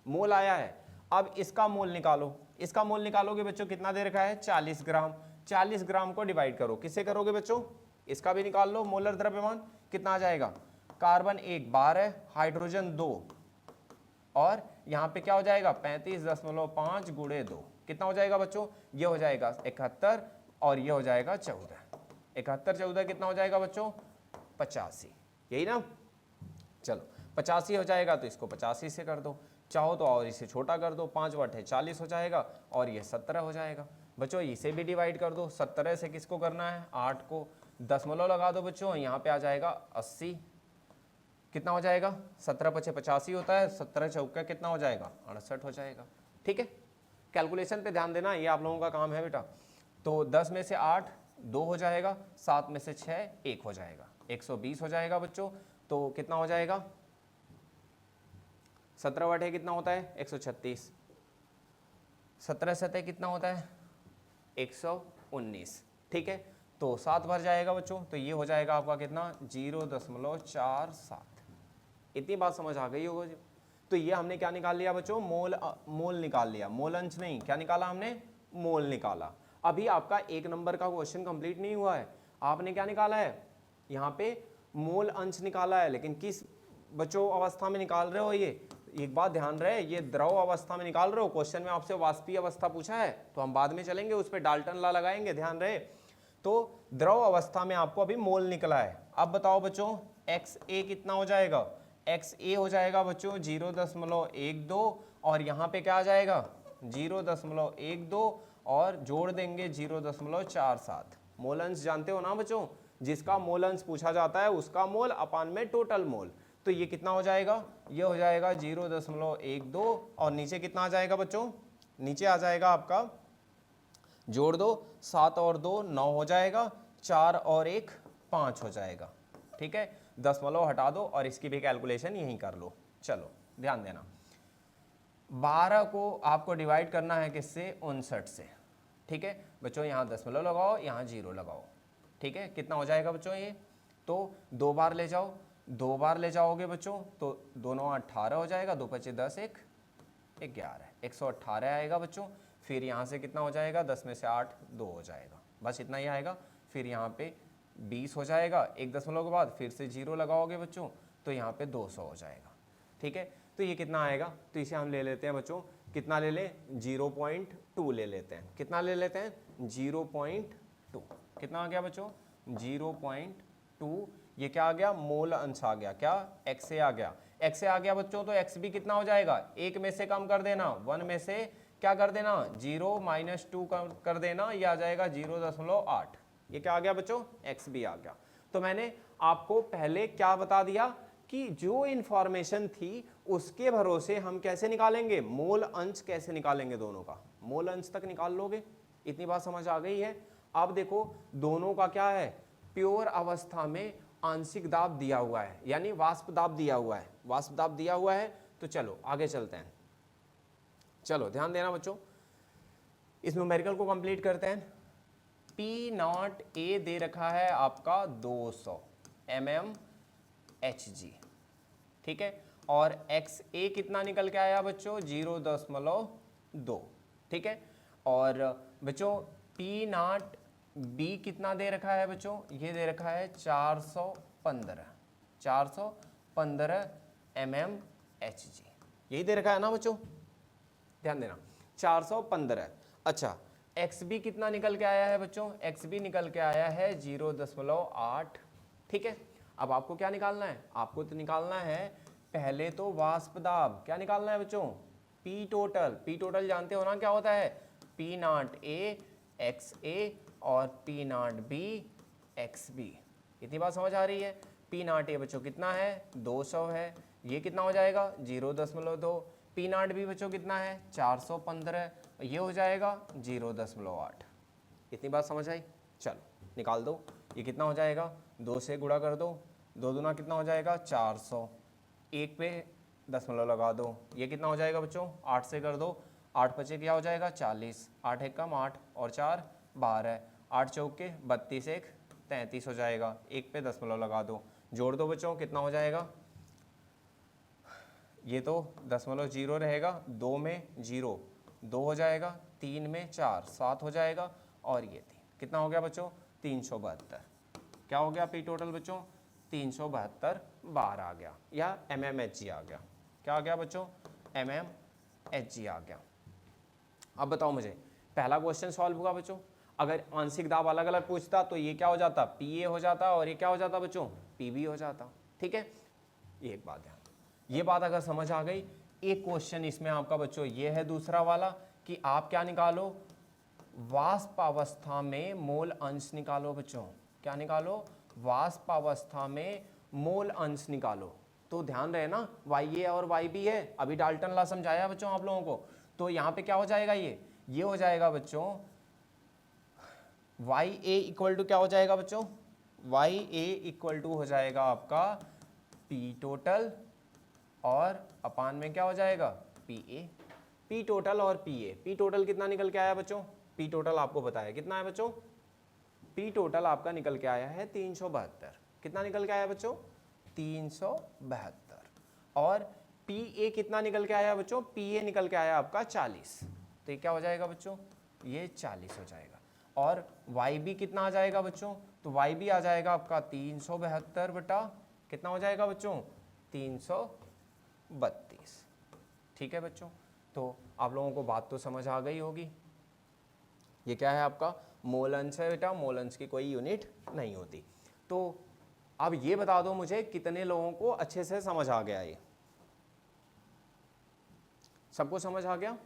मोल आया है। अब इसका मोल निकालो, इसका मोल निकालोगे बच्चों, कितना दे रखा है, 40 ग्राम। 40 ग्राम को डिवाइड करो, किससे करोगे बच्चों, इसका भी निकाल लो मोलर द्रव्यमान, कितना आ जाएगा, कार्बन 1 12, हाइड्रोजन 2, और यहाँ पे क्या हो जाएगा 35.5 गुणे 2, कितना हो जाएगा बच्चों, ये हो जाएगा 71 और ये हो जाएगा 14, 71 14 कितना हो जाएगा बच्चों, 85, यही ना। चलो 85 हो जाएगा तो इसको 85 से कर दो, चाहो तो और इसे छोटा कर दो, 5 बटे 40 हो जाएगा और ये 17 हो जाएगा। बच्चों इसे भी डिवाइड कर दो, 17 से किसको करना है, 8 को, दशमलव लगा दो बच्चों, यहाँ पे आ जाएगा 80, कितना हो जाएगा, 17 × 5 = 85 होता है, 17 चौका कितना हो जाएगा, 68 हो जाएगा। ठीक है, कैलकुलेशन पे ध्यान देना, ये आप लोगों का काम है बेटा। तो 10 में से 8 2 हो जाएगा, 7 में से 6 1 हो जाएगा, 120 हो जाएगा बच्चों। तो कितना हो जाएगा, 17 बटे कितना होता है, 136, 17 सतह कितना होता है, 119। ठीक है, तो 7 भर जाएगा बच्चों, तो ये हो जाएगा आपका कितना, 0.47। इतनी बात समझ आ गई होगी। तो ये हमने क्या निकाल लिया बच्चों, मोल निकाल लिया, मोल अंश नहीं, क्या निकाला हमने, मोल निकाला। अभी आपका 1 नंबर का क्वेश्चन कंप्लीट नहीं हुआ है, आपने क्या निकाला है, यहाँ पे मोल अंश निकाला है, लेकिन किस बच्चों अवस्था में निकाल रहे हो, ये एक बात ध्यान रहे, ये द्रव अवस्था में निकाल रहे हो। क्वेश्चन में आपसे वाष्पीय अवस्था पूछा है, तो हम बाद में चलेंगे उस पर, डाल्टन लॉ लगाएंगे, ध्यान रहे। तो द्रव अवस्था में आपको अभी मोल निकला है। अब बताओ बच्चों XA कितना हो जाएगा, XA हो जाएगा बच्चों 0.12 और यहाँ पे क्या आ जाएगा 0.12 और जोड़ देंगे 0.47। मोल अंश जानते हो ना बच्चों, जिसका मोल अंश पूछा जाता है उसका मोल अपान में टोटल मोल। तो ये कितना हो जाएगा, ये हो जाएगा 0.12 और नीचे कितना आ जाएगा बच्चों, नीचे आ जाएगा आपका, जोड़ दो 7 और 2 9 हो जाएगा, 4 और 1 5 हो जाएगा। ठीक है, दशमलव हटा दो और इसकी भी कैलकुलेशन यहीं कर लो। चलो ध्यान देना, 12 को आपको डिवाइड करना है किससे, 59 से। ठीक है बच्चों, यहाँ दशमलव लगाओ, यहाँ 0 लगाओ। ठीक है, कितना हो जाएगा बच्चों, ये तो 2 बार ले जाओ, 2 बार ले जाओगे बच्चों तो दोनों 18 हो जाएगा, 2 × 5 = 10 1 11, 118 आएगा बच्चों। फिर यहाँ से कितना हो जाएगा, 10 में से 8 2 हो जाएगा, बस इतना ही आएगा। फिर यहाँ पे 20 हो जाएगा, 1 दशमलव के बाद फिर से 0 लगाओगे बच्चों तो यहाँ पे 200 हो जाएगा। ठीक है, तो ये कितना आएगा, तो इसे हम ले लेते हैं बच्चों, कितना ले लें, 0.2 ले लेते हैं, कितना ले लेते हैं, 0.2, कितना आ गया बच्चों, 0.2। ये क्या आ गया, मोल अंश आ गया, क्या XA आ गया, XA आ गया बच्चों। तो XB कितना हो जाएगा, 1 में से कम कर देना, 1 में से क्या कर देना, 0 - 2 कर देना, ये आ जाएगा 0.8। ये क्या आ गया बच्चों, XB आ गया। तो मैंने आपको पहले क्या बता दिया कि जो इंफॉर्मेशन थी उसके भरोसे हम कैसे निकालेंगे, मोल अंश कैसे निकालेंगे, दोनों का मोल अंश तक निकाल लोगे। इतनी बात समझ आ गई है। अब देखो दोनों का क्या है, प्योर अवस्था में आंशिक दाब दिया हुआ है, यानी वाष्प दाब दिया हुआ है, वाष्प दाब दिया हुआ है। तो चलो आगे चलते हैं, चलो ध्यान देना बच्चों, इस न्यूमेरिकल को कंप्लीट करते हैं। P0A दे रखा है आपका 200 mmHg। ठीक है, और XA कितना निकल के आया बच्चों, 0.2। ठीक है, और बच्चों P0B कितना दे रखा है बच्चों, ये दे रखा है 415 mmHg, यही दे रखा है ना बच्चों, ध्यान देना 415। अच्छा XB कितना निकल के आया है बच्चों, XB निकल के आया है 0.8। ठीक है, अब आपको क्या निकालना है, आपको तो निकालना है पहले तो वाष्प दाब, क्या निकालना है बच्चों, P टोटल। P टोटल जानते हो ना क्या होता है, P0A XA और P0B XB। इतनी बात समझ आ रही है। P0A बच्चों कितना है, 200 है, ये कितना हो जाएगा 0.2। P0B बच्चों कितना है, 415, ये हो जाएगा 0.8। इतनी बात समझ आई। चलो निकाल दो, ये कितना हो जाएगा, 2 से गुणा कर दो, 2 दूना कितना हो जाएगा 400, 1 पे दशमलव लगा दो, ये कितना हो जाएगा बच्चों, 8 से कर दो, 8 पचे क्या हो जाएगा 40, 8 एक कम 8 और 4 12, 8 चौके 32, 1 33 हो जाएगा, एक पे दशमलव लगा दो, जोड़ दो बच्चों कितना हो जाएगा, ये तो दशमलव जीरो रहेगा, 2 में 0 2 हो जाएगा, 3 में 4 7 हो जाएगा, और ये 3 कितना हो गया बच्चों 372, क्या हो गया पी टोटल बच्चों 372 बार आ गया, या mmHg आ गया, क्या आ गया बच्चों mmHg आ गया। अब बताओ मुझे पहला क्वेश्चन सॉल्व हुआ बच्चों, अगर आंशिक दाब अलग अलग पूछता तो ये क्या हो जाता PA हो जाता और ये क्या हो जाता बच्चों PB हो जाता, ठीक है। ये एक बात है, ये बात अगर समझ आ गई, एक क्वेश्चन इसमें आपका बच्चों ये है दूसरा वाला कि आप क्या निकालो, वाष्प अवस्था में मोल अंश निकालो बच्चों, क्या निकालो, वाष्प अवस्था में मोल अंश निकालो। तो ध्यान रहे ना YA और YB है, अभी डाल्टन लॉ समझाया बच्चों आप लोगों को, तो यहाँ पे क्या हो जाएगा, ये हो जाएगा बच्चों YA इक्वल टू क्या हो जाएगा बच्चों, YA इक्वल टू हो जाएगा आपका P टोटल और अपान में क्या हो जाएगा PA, P टोटल और PA। P टोटल कितना निकल के आया बच्चों, P टोटल आपको बताया कितना है बच्चों, P टोटल आपका निकल के आया है 372, कितना निकल के आया बच्चों 372, और PA कितना निकल के आया बच्चों, PA निकल के आया आपका 40, तो ये क्या हो जाएगा बच्चों, ये 40 हो जाएगा, और YB कितना आ जाएगा बच्चों, तो YB आ जाएगा आपका 372 बटा कितना हो जाएगा बच्चों 332, ठीक है बच्चों। तो आप लोगों को बात तो समझ आ गई होगी, ये क्या है आपका मोल अंश है बेटा, मोल अंश की कोई यूनिट नहीं होती। तो अब ये बता दो मुझे कितने लोगों को अच्छे से समझ आ गया, ये सबको समझ आ गया,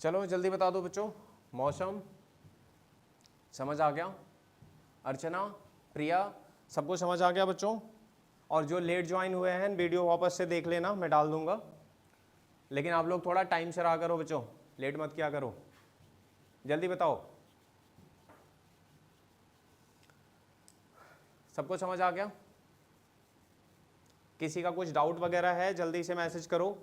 चलो जल्दी बता दो बच्चों, मौसम समझ आ गया, अर्चना प्रिया सबको समझ आ गया बच्चों, और जो लेट ज्वाइन हुए हैं वीडियो वापस से देख लेना, मैं डाल दूंगा, लेकिन आप लोग थोड़ा टाइम से रहा करो बच्चों, लेट मत किया करो, जल्दी बताओ सबको समझ आ गया, किसी का कुछ डाउट वगैरह है जल्दी से मैसेज करो।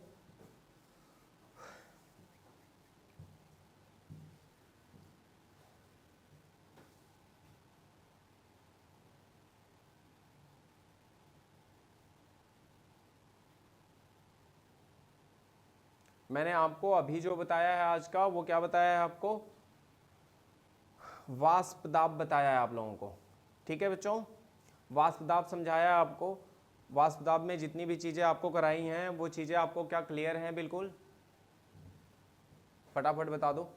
मैंने आपको अभी जो बताया है आज का, वो क्या बताया है आपको, वाष्प दाब बताया है आप लोगों को, ठीक है बच्चों, वाष्प दाब समझाया है आपको, वाष्प दाब में जितनी भी चीजें आपको कराई हैं वो चीजें आपको क्या क्लियर हैं बिल्कुल, फटाफट बता दो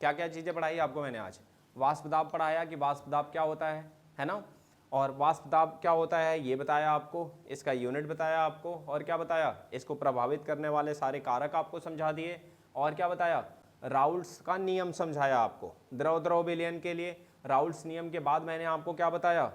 क्या क्या चीजें पढ़ाई आपको मैंने आज, वाष्प दाब पढ़ाया कि वाष्प दाब क्या होता है ना, और वाष्प दाब क्या होता है ये बताया आपको, इसका यूनिट बताया आपको, और क्या बताया, इसको प्रभावित करने वाले सारे कारक आपको समझा दिए, और क्या बताया, राउल्ट्स का नियम समझाया आपको द्रव द्रव विलयन के लिए। राउल्ट्स नियम के बाद मैंने आपको क्या बताया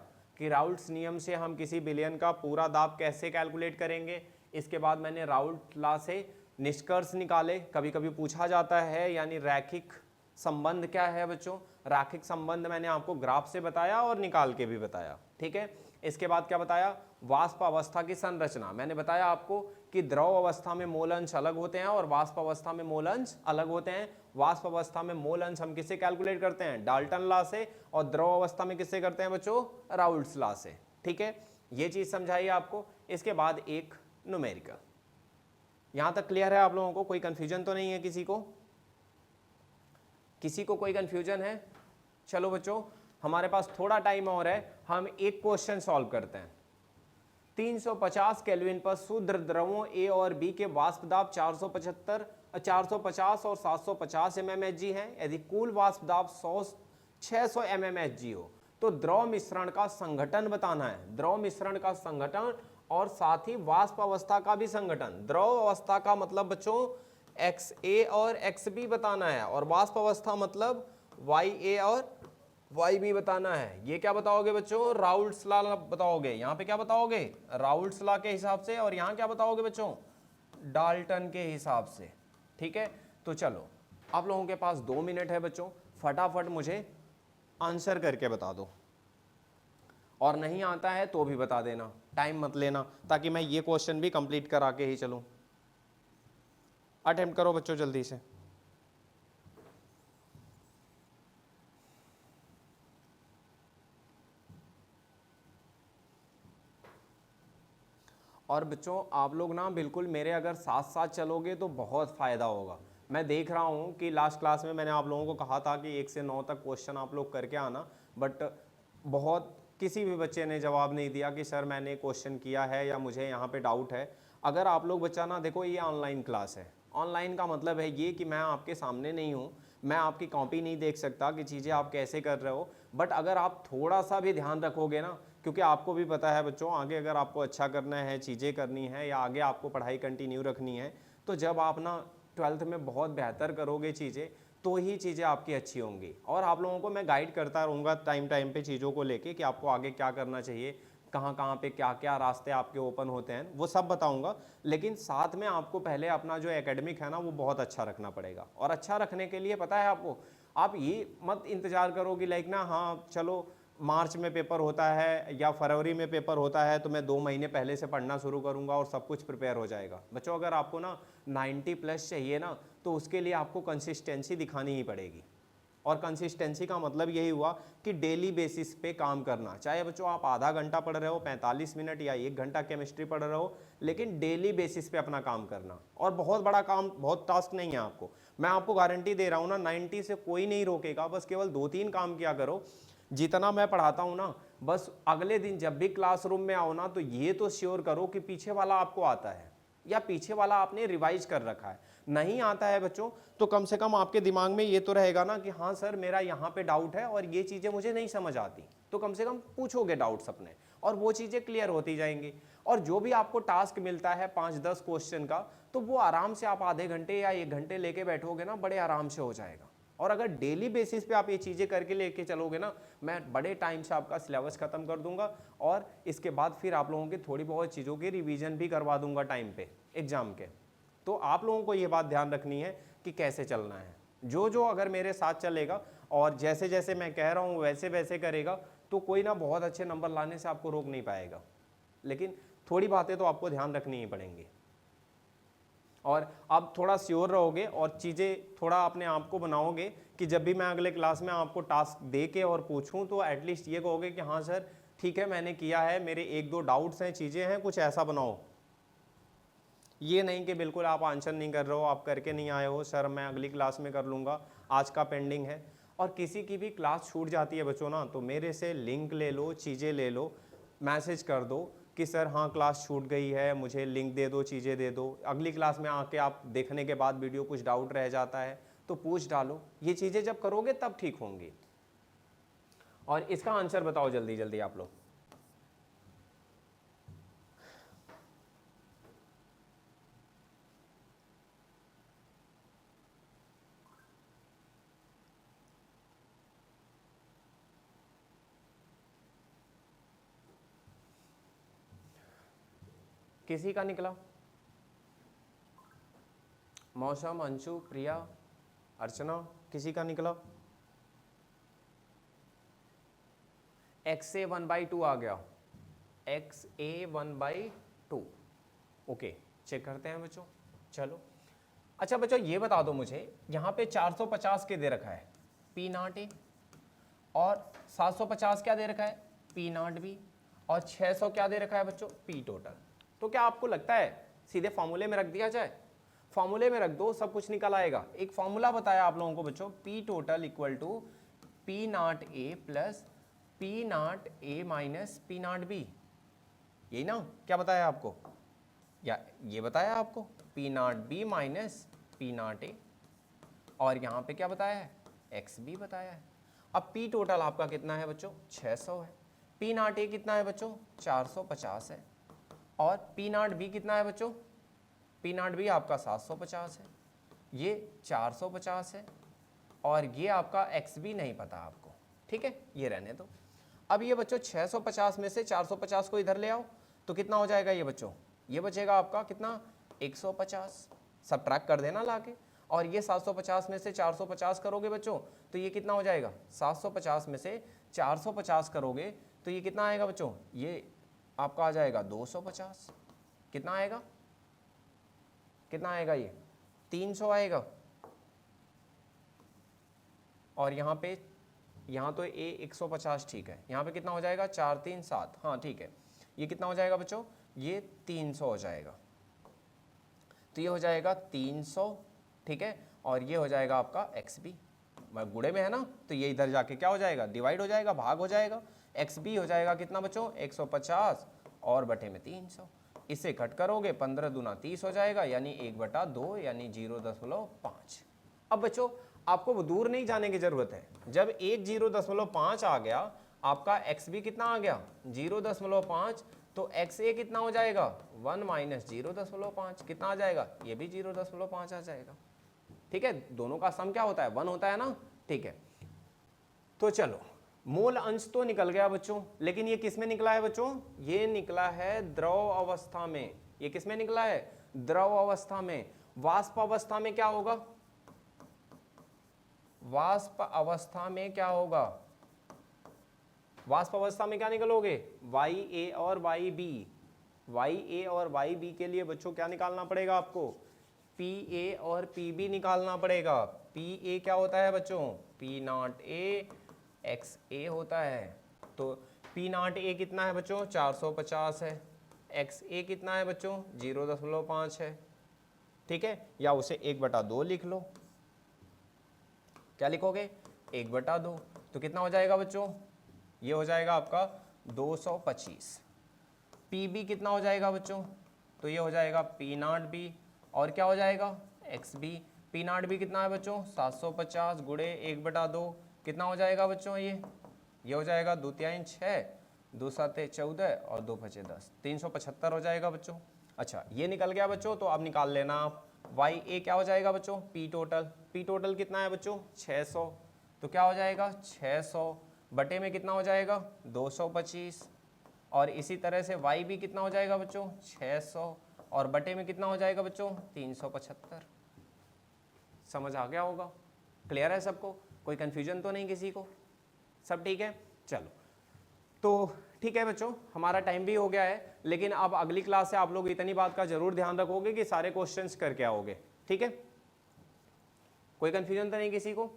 कि राउल्ट्स नियम से हम किसी विलयन का पूरा दाब कैसे कैलकुलेट करेंगे। इसके बाद मैंने राउल्ट लॉ से निष्कर्ष निकाले, कभी कभी पूछा जाता है, यानी रैखिक संबंध क्या है बच्चों, रैखिक संबंध मैंने आपको ग्राफ से बताया और निकाल के भी बताया, ठीक है। इसके बाद क्या बताया, वाष्प अवस्था की संरचना, मैंने बताया आपको कि द्रव अवस्था में मोल अंश अलग होते हैं और वाष्प अवस्था में मोल अंश अलग होते हैं। वाष्प अवस्था में मोल अंश हम किससे कैलकुलेट करते हैं, डाल्टन लॉ से, और द्रव अवस्था में किससे करते हैं बच्चों, राउल्ट्स लॉ से, ठीक है। ये चीज समझाइए आपको। इसके बाद एक न्यूमेरिकल, यहां तक क्लियर है आप लोगों को, कोई कंफ्यूजन तो नहीं है किसी को, किसी को कोई कंफ्यूजन है? चलो बच्चों हमारे पास थोड़ा टाइम और है, हम एक क्वेश्चन सॉल्व करते हैं। 350 केल्विन पर शुद्ध द्रवों ए और बी के वाष्प दाब 450 और 750 mmHg है। यदि कुल वाष्प दाब 600 mmHg हो तो द्रव मिश्रण का संघटन बताना है, द्रव मिश्रण का संघटन और साथ ही वाष्प अवस्था का भी संघटन। द्रव अवस्था का मतलब बच्चों XA और XB बताना है, और वाष्प अवस्था मतलब YA और वाई भी बताना है। ये क्या बताओगे बच्चों, राउल्ट्स लॉ बताओगे। यहाँ पे क्या बताओगे, राउल्ट्स लॉ के हिसाब से, और यहाँ क्या बताओगे बच्चों, डाल्टन के हिसाब से। ठीक है, तो चलो आप लोगों के पास 2 मिनट है बच्चों, फटाफट मुझे आंसर करके बता दो, और नहीं आता है तो भी बता देना, टाइम मत लेना, ताकि मैं ये क्वेश्चन भी कंप्लीट करा के ही चलूं। अटेम्प्ट करो बच्चों जल्दी से। और बच्चों आप लोग ना बिल्कुल मेरे अगर साथ साथ चलोगे तो बहुत फ़ायदा होगा। मैं देख रहा हूँ कि लास्ट क्लास में मैंने आप लोगों को कहा था कि 1 से 9 तक क्वेश्चन आप लोग करके आना, बट बहुत किसी भी बच्चे ने जवाब नहीं दिया कि सर मैंने क्वेश्चन किया है या मुझे यहाँ पे डाउट है। अगर आप लोग बच्चा ना, देखो ये ऑनलाइन क्लास है, ऑनलाइन का मतलब है ये कि मैं आपके सामने नहीं हूँ, मैं आपकी कॉपी नहीं देख सकता कि चीज़ें आप कैसे कर रहे हो, बट अगर आप थोड़ा सा भी ध्यान रखोगे ना, क्योंकि आपको भी पता है बच्चों आगे अगर आपको अच्छा करना है, चीज़ें करनी है, या आगे आपको पढ़ाई कंटिन्यू रखनी है, तो जब आप ना 12th में बहुत बेहतर करोगे चीज़ें, तो ही चीज़ें आपकी अच्छी होंगी। और आप लोगों को मैं गाइड करता रहूँगा टाइम टाइम पे चीज़ों को लेके कि आपको आगे क्या करना चाहिए, कहाँ कहाँ पे क्या क्या रास्ते आपके ओपन होते हैं, वो सब बताऊँगा। लेकिन साथ में आपको पहले अपना जो एकेडमिक है ना वो बहुत अच्छा रखना पड़ेगा। और अच्छा रखने के लिए पता है आपको, आप ये मत इंतज़ार करो कि लाइक ना हाँ चलो मार्च में पेपर होता है या फरवरी में पेपर होता है तो मैं 2 महीने पहले से पढ़ना शुरू करूंगा और सब कुछ प्रिपेयर हो जाएगा। बच्चों अगर आपको ना 90 प्लस चाहिए ना, तो उसके लिए आपको कंसिस्टेंसी दिखानी ही पड़ेगी। और कंसिस्टेंसी का मतलब यही हुआ कि डेली बेसिस पे काम करना, चाहे बच्चों आप आधा घंटा पढ़ रहे हो, 45 मिनट या 1 घंटा केमिस्ट्री पढ़ रहे हो, लेकिन डेली बेसिस पे अपना काम करना। और बहुत बड़ा काम, बहुत टास्क नहीं है आपको, मैं आपको गारंटी दे रहा हूँ ना, 90 से कोई नहीं रोकेगा, बस केवल 2-3 काम किया करो। जितना मैं पढ़ाता हूँ ना, बस अगले दिन जब भी क्लासरूम में आओ ना, तो ये तो श्योर करो कि पीछे वाला आपको आता है या पीछे वाला आपने रिवाइज कर रखा है। नहीं आता है बच्चों तो कम से कम आपके दिमाग में ये तो रहेगा ना कि हाँ सर मेरा यहाँ पे डाउट है और ये चीज़ें मुझे नहीं समझ आती, तो कम से कम पूछोगे डाउट्स अपने, और वो चीज़ें क्लियर होती जाएंगी। और जो भी आपको टास्क मिलता है 5-10 क्वेश्चन का, तो वो आराम से आप आधे घंटे या 1 घंटे लेके बैठोगे ना, बड़े आराम से हो जाएगा। और अगर डेली बेसिस पे आप ये चीज़ें करके लेके चलोगे ना, मैं बड़े टाइम से आपका सिलेबस खत्म कर दूंगा, और इसके बाद फिर आप लोगों की थोड़ी बहुत चीज़ों की रिवीजन भी करवा दूंगा टाइम पे एग्जाम के। तो आप लोगों को ये बात ध्यान रखनी है कि कैसे चलना है। जो जो अगर मेरे साथ चलेगा और जैसे जैसे मैं कह रहा हूँ वैसे वैसे करेगा, तो कोई ना बहुत अच्छे नंबर लाने से आपको रोक नहीं पाएगा। लेकिन थोड़ी बातें तो आपको ध्यान रखनी ही पड़ेंगी। और आप थोड़ा श्योर रहोगे और चीज़ें थोड़ा अपने आप को बनाओगे कि जब भी मैं अगले क्लास में आपको टास्क दे के और पूछूं, तो एटलीस्ट ये कहोगे कि हाँ सर ठीक है मैंने किया है, मेरे 1-2 डाउट्स हैं, चीज़ें हैं, कुछ ऐसा बनाओ। ये नहीं कि बिल्कुल आप आंसर नहीं कर रहे हो, आप करके नहीं आए हो, सर मैं अगली क्लास में कर लूँगा, आज का पेंडिंग है। और किसी की भी क्लास छूट जाती है बच्चों ना, तो मेरे से लिंक ले लो, चीज़ें ले लो, मैसेज कर दो कि सर हाँ क्लास छूट गई है, मुझे लिंक दे दो, चीज़ें दे दो। अगली क्लास में आके आप देखने के बाद वीडियो कुछ डाउट रह जाता है तो पूछ डालो। ये चीज़ें जब करोगे तब ठीक होंगी। और इसका आंसर बताओ जल्दी जल्दी आप लोग। किसी का निकला? मौसम, अंशु, प्रिया, अर्चना, किसी का निकला? एक्स ए 1/2 आ गया, एक्स ए 1/2। ओके चेक करते हैं बच्चों। चलो अच्छा बच्चों ये बता दो मुझे, यहाँ पे 450 के दे रखा है P0 A, और 750 क्या दे रखा है P0 B, और 600 क्या दे रखा है बच्चों P टोटल। तो क्या आपको लगता है सीधे फॉर्मूले में रख दिया जाए? फॉर्मूले में रख दो, सब कुछ निकल आएगा। एक फॉर्मूला बताया आप लोगों को बच्चों, P total equal to P0A plus P0A minus P0B। यही ना, क्या बताया आपको, या ये बताया आपको P0B माइनस P0A, और यहाँ पे क्या बताया है XB बताया है। अब P टोटल आपका कितना है बच्चों 600 है, P0A कितना है बच्चों 450 है, और P0B कितना है बच्चों, P0B आपका 750 है, ये 450 है, और ये आपका XB नहीं पता आपको, ठीक है, ये रहने दो। अब ये बच्चों 650 में से 450 को इधर ले आओ तो कितना हो जाएगा ये बच्चों, ये बचेगा आपका कितना 150, सब्ट्रैक्ट कर देना लाके। और ये 750 में से 450 करोगे बच्चों तो ये कितना हो जाएगा, 750 में से 450 करोगे तो ये कितना आएगा बच्चों, ये आपका आ जाएगा 250। कितना आएगा, कितना आएगा ये 300 आएगा। और यहाँ पे, यहाँ तो ए 150 ठीक है, यहाँ पे कितना हो जाएगा 4 3 7, हाँ ठीक है। ये कितना हो जाएगा बच्चों, ये 300 हो जाएगा। तो ये हो जाएगा 300, ठीक है। और ये हो जाएगा आपका एक्स बी, गुड़े में है ना, तो ये इधर जाके क्या हो जाएगा, डिवाइड हो जाएगा, भाग हो जाएगा। एक्स बी हो जाएगा कितना बच्चों 150 और बटे में 300। इसे कट करोगे 15 दूना 30 हो जाएगा, यानी 1/2 यानी 0.5। अब बच्चों आपको वो दूर नहीं जाने की जरूरत है, जब 0.5 आ गया आपका एक्स बी कितना आ गया 0.5, तो एक्स ए कितना हो जाएगा 1 माइनस 0.5, कितना आ जाएगा, ये भी 0.5 आ जाएगा। ठीक है, दोनों का सम क्या होता है 1 होता है ना, ठीक है। तो चलो मूल अंश तो निकल गया बच्चों, लेकिन ये किस में निकला है बच्चों, ये निकला है द्रव अवस्था में। ये किस में निकला है, द्रव अवस्था में। वाष्प अवस्था में क्या होगा, वाष्प अवस्था में क्या होगा, वाष्प अवस्था में क्या निकलोगे वाई ए और वाई बी। वाई ए और वाई बी के लिए बच्चों क्या निकालना पड़ेगा आपको, पी ए और पी बी निकालना पड़ेगा। पी ए क्या होता है बच्चों, पी नॉट ए एक्स ए होता है। तो पी नॉट ए कितना है बच्चों 450 है, एक्स ए कितना है बच्चों 0.5 है, ठीक है। या उसे 1/2 लिख लो, क्या लिखोगे 1/2, तो कितना हो जाएगा बच्चों, ये हो जाएगा आपका 225। पी बी कितना हो जाएगा बच्चों, तो ये हो जाएगा पी नॉट बी, और क्या हो जाएगा X B. P naught B कितना है बच्चों 750 गुणे 1/2, कितना हो जाएगा बच्चों, ये हो जाएगा 2 3 6, 2 7 14 और 2 5 10, 375 हो जाएगा बच्चों। अच्छा ये निकल गया बच्चों, तो अब निकाल लेना आप वाई ए क्या हो जाएगा बच्चों, पी टोटल। पी टोटल कितना है बच्चों 600, तो क्या हो जाएगा 600 बटे में कितना हो जाएगा 225। और इसी तरह से वाई बी कितना हो जाएगा बच्चों 600 और बटे में कितना हो जाएगा बच्चों 375। समझ आ गया होगा, क्लियर है सबको, कोई कंफ्यूजन तो नहीं किसी को, सब ठीक है। चलो तो ठीक है बच्चों, हमारा टाइम भी हो गया है, लेकिन अब अगली क्लास से आप लोग इतनी बात का जरूर ध्यान रखोगे कि सारे क्वेश्चंस करके आओगे, ठीक है। कोई कंफ्यूजन तो नहीं किसी को,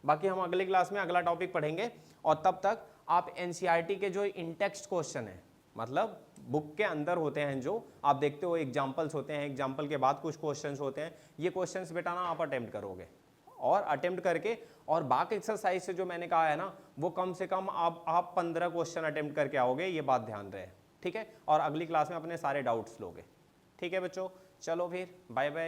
बाकी हम अगली क्लास में अगला टॉपिक पढ़ेंगे। और तब तक आप एनसीईआरटी के जो इन टेक्स्ट क्वेश्चन है, मतलब बुक के अंदर होते हैं, जो आप देखते हो एग्जाम्पल्स होते हैं, एग्जाम्पल के बाद कुछ क्वेश्चंस होते हैं, ये क्वेश्चंस बेटा ना आप अटेम्प्ट करोगे, और अटेम्प्ट करके और बाकी एक्सरसाइज से जो मैंने कहा है ना, वो कम से कम आप 15 क्वेश्चन अटेम्प्ट करके आओगे, ये बात ध्यान रहे, ठीक है। और अगली क्लास में अपने सारे डाउट्स लोगे, ठीक है बच्चों। चलो फिर बाय बाय।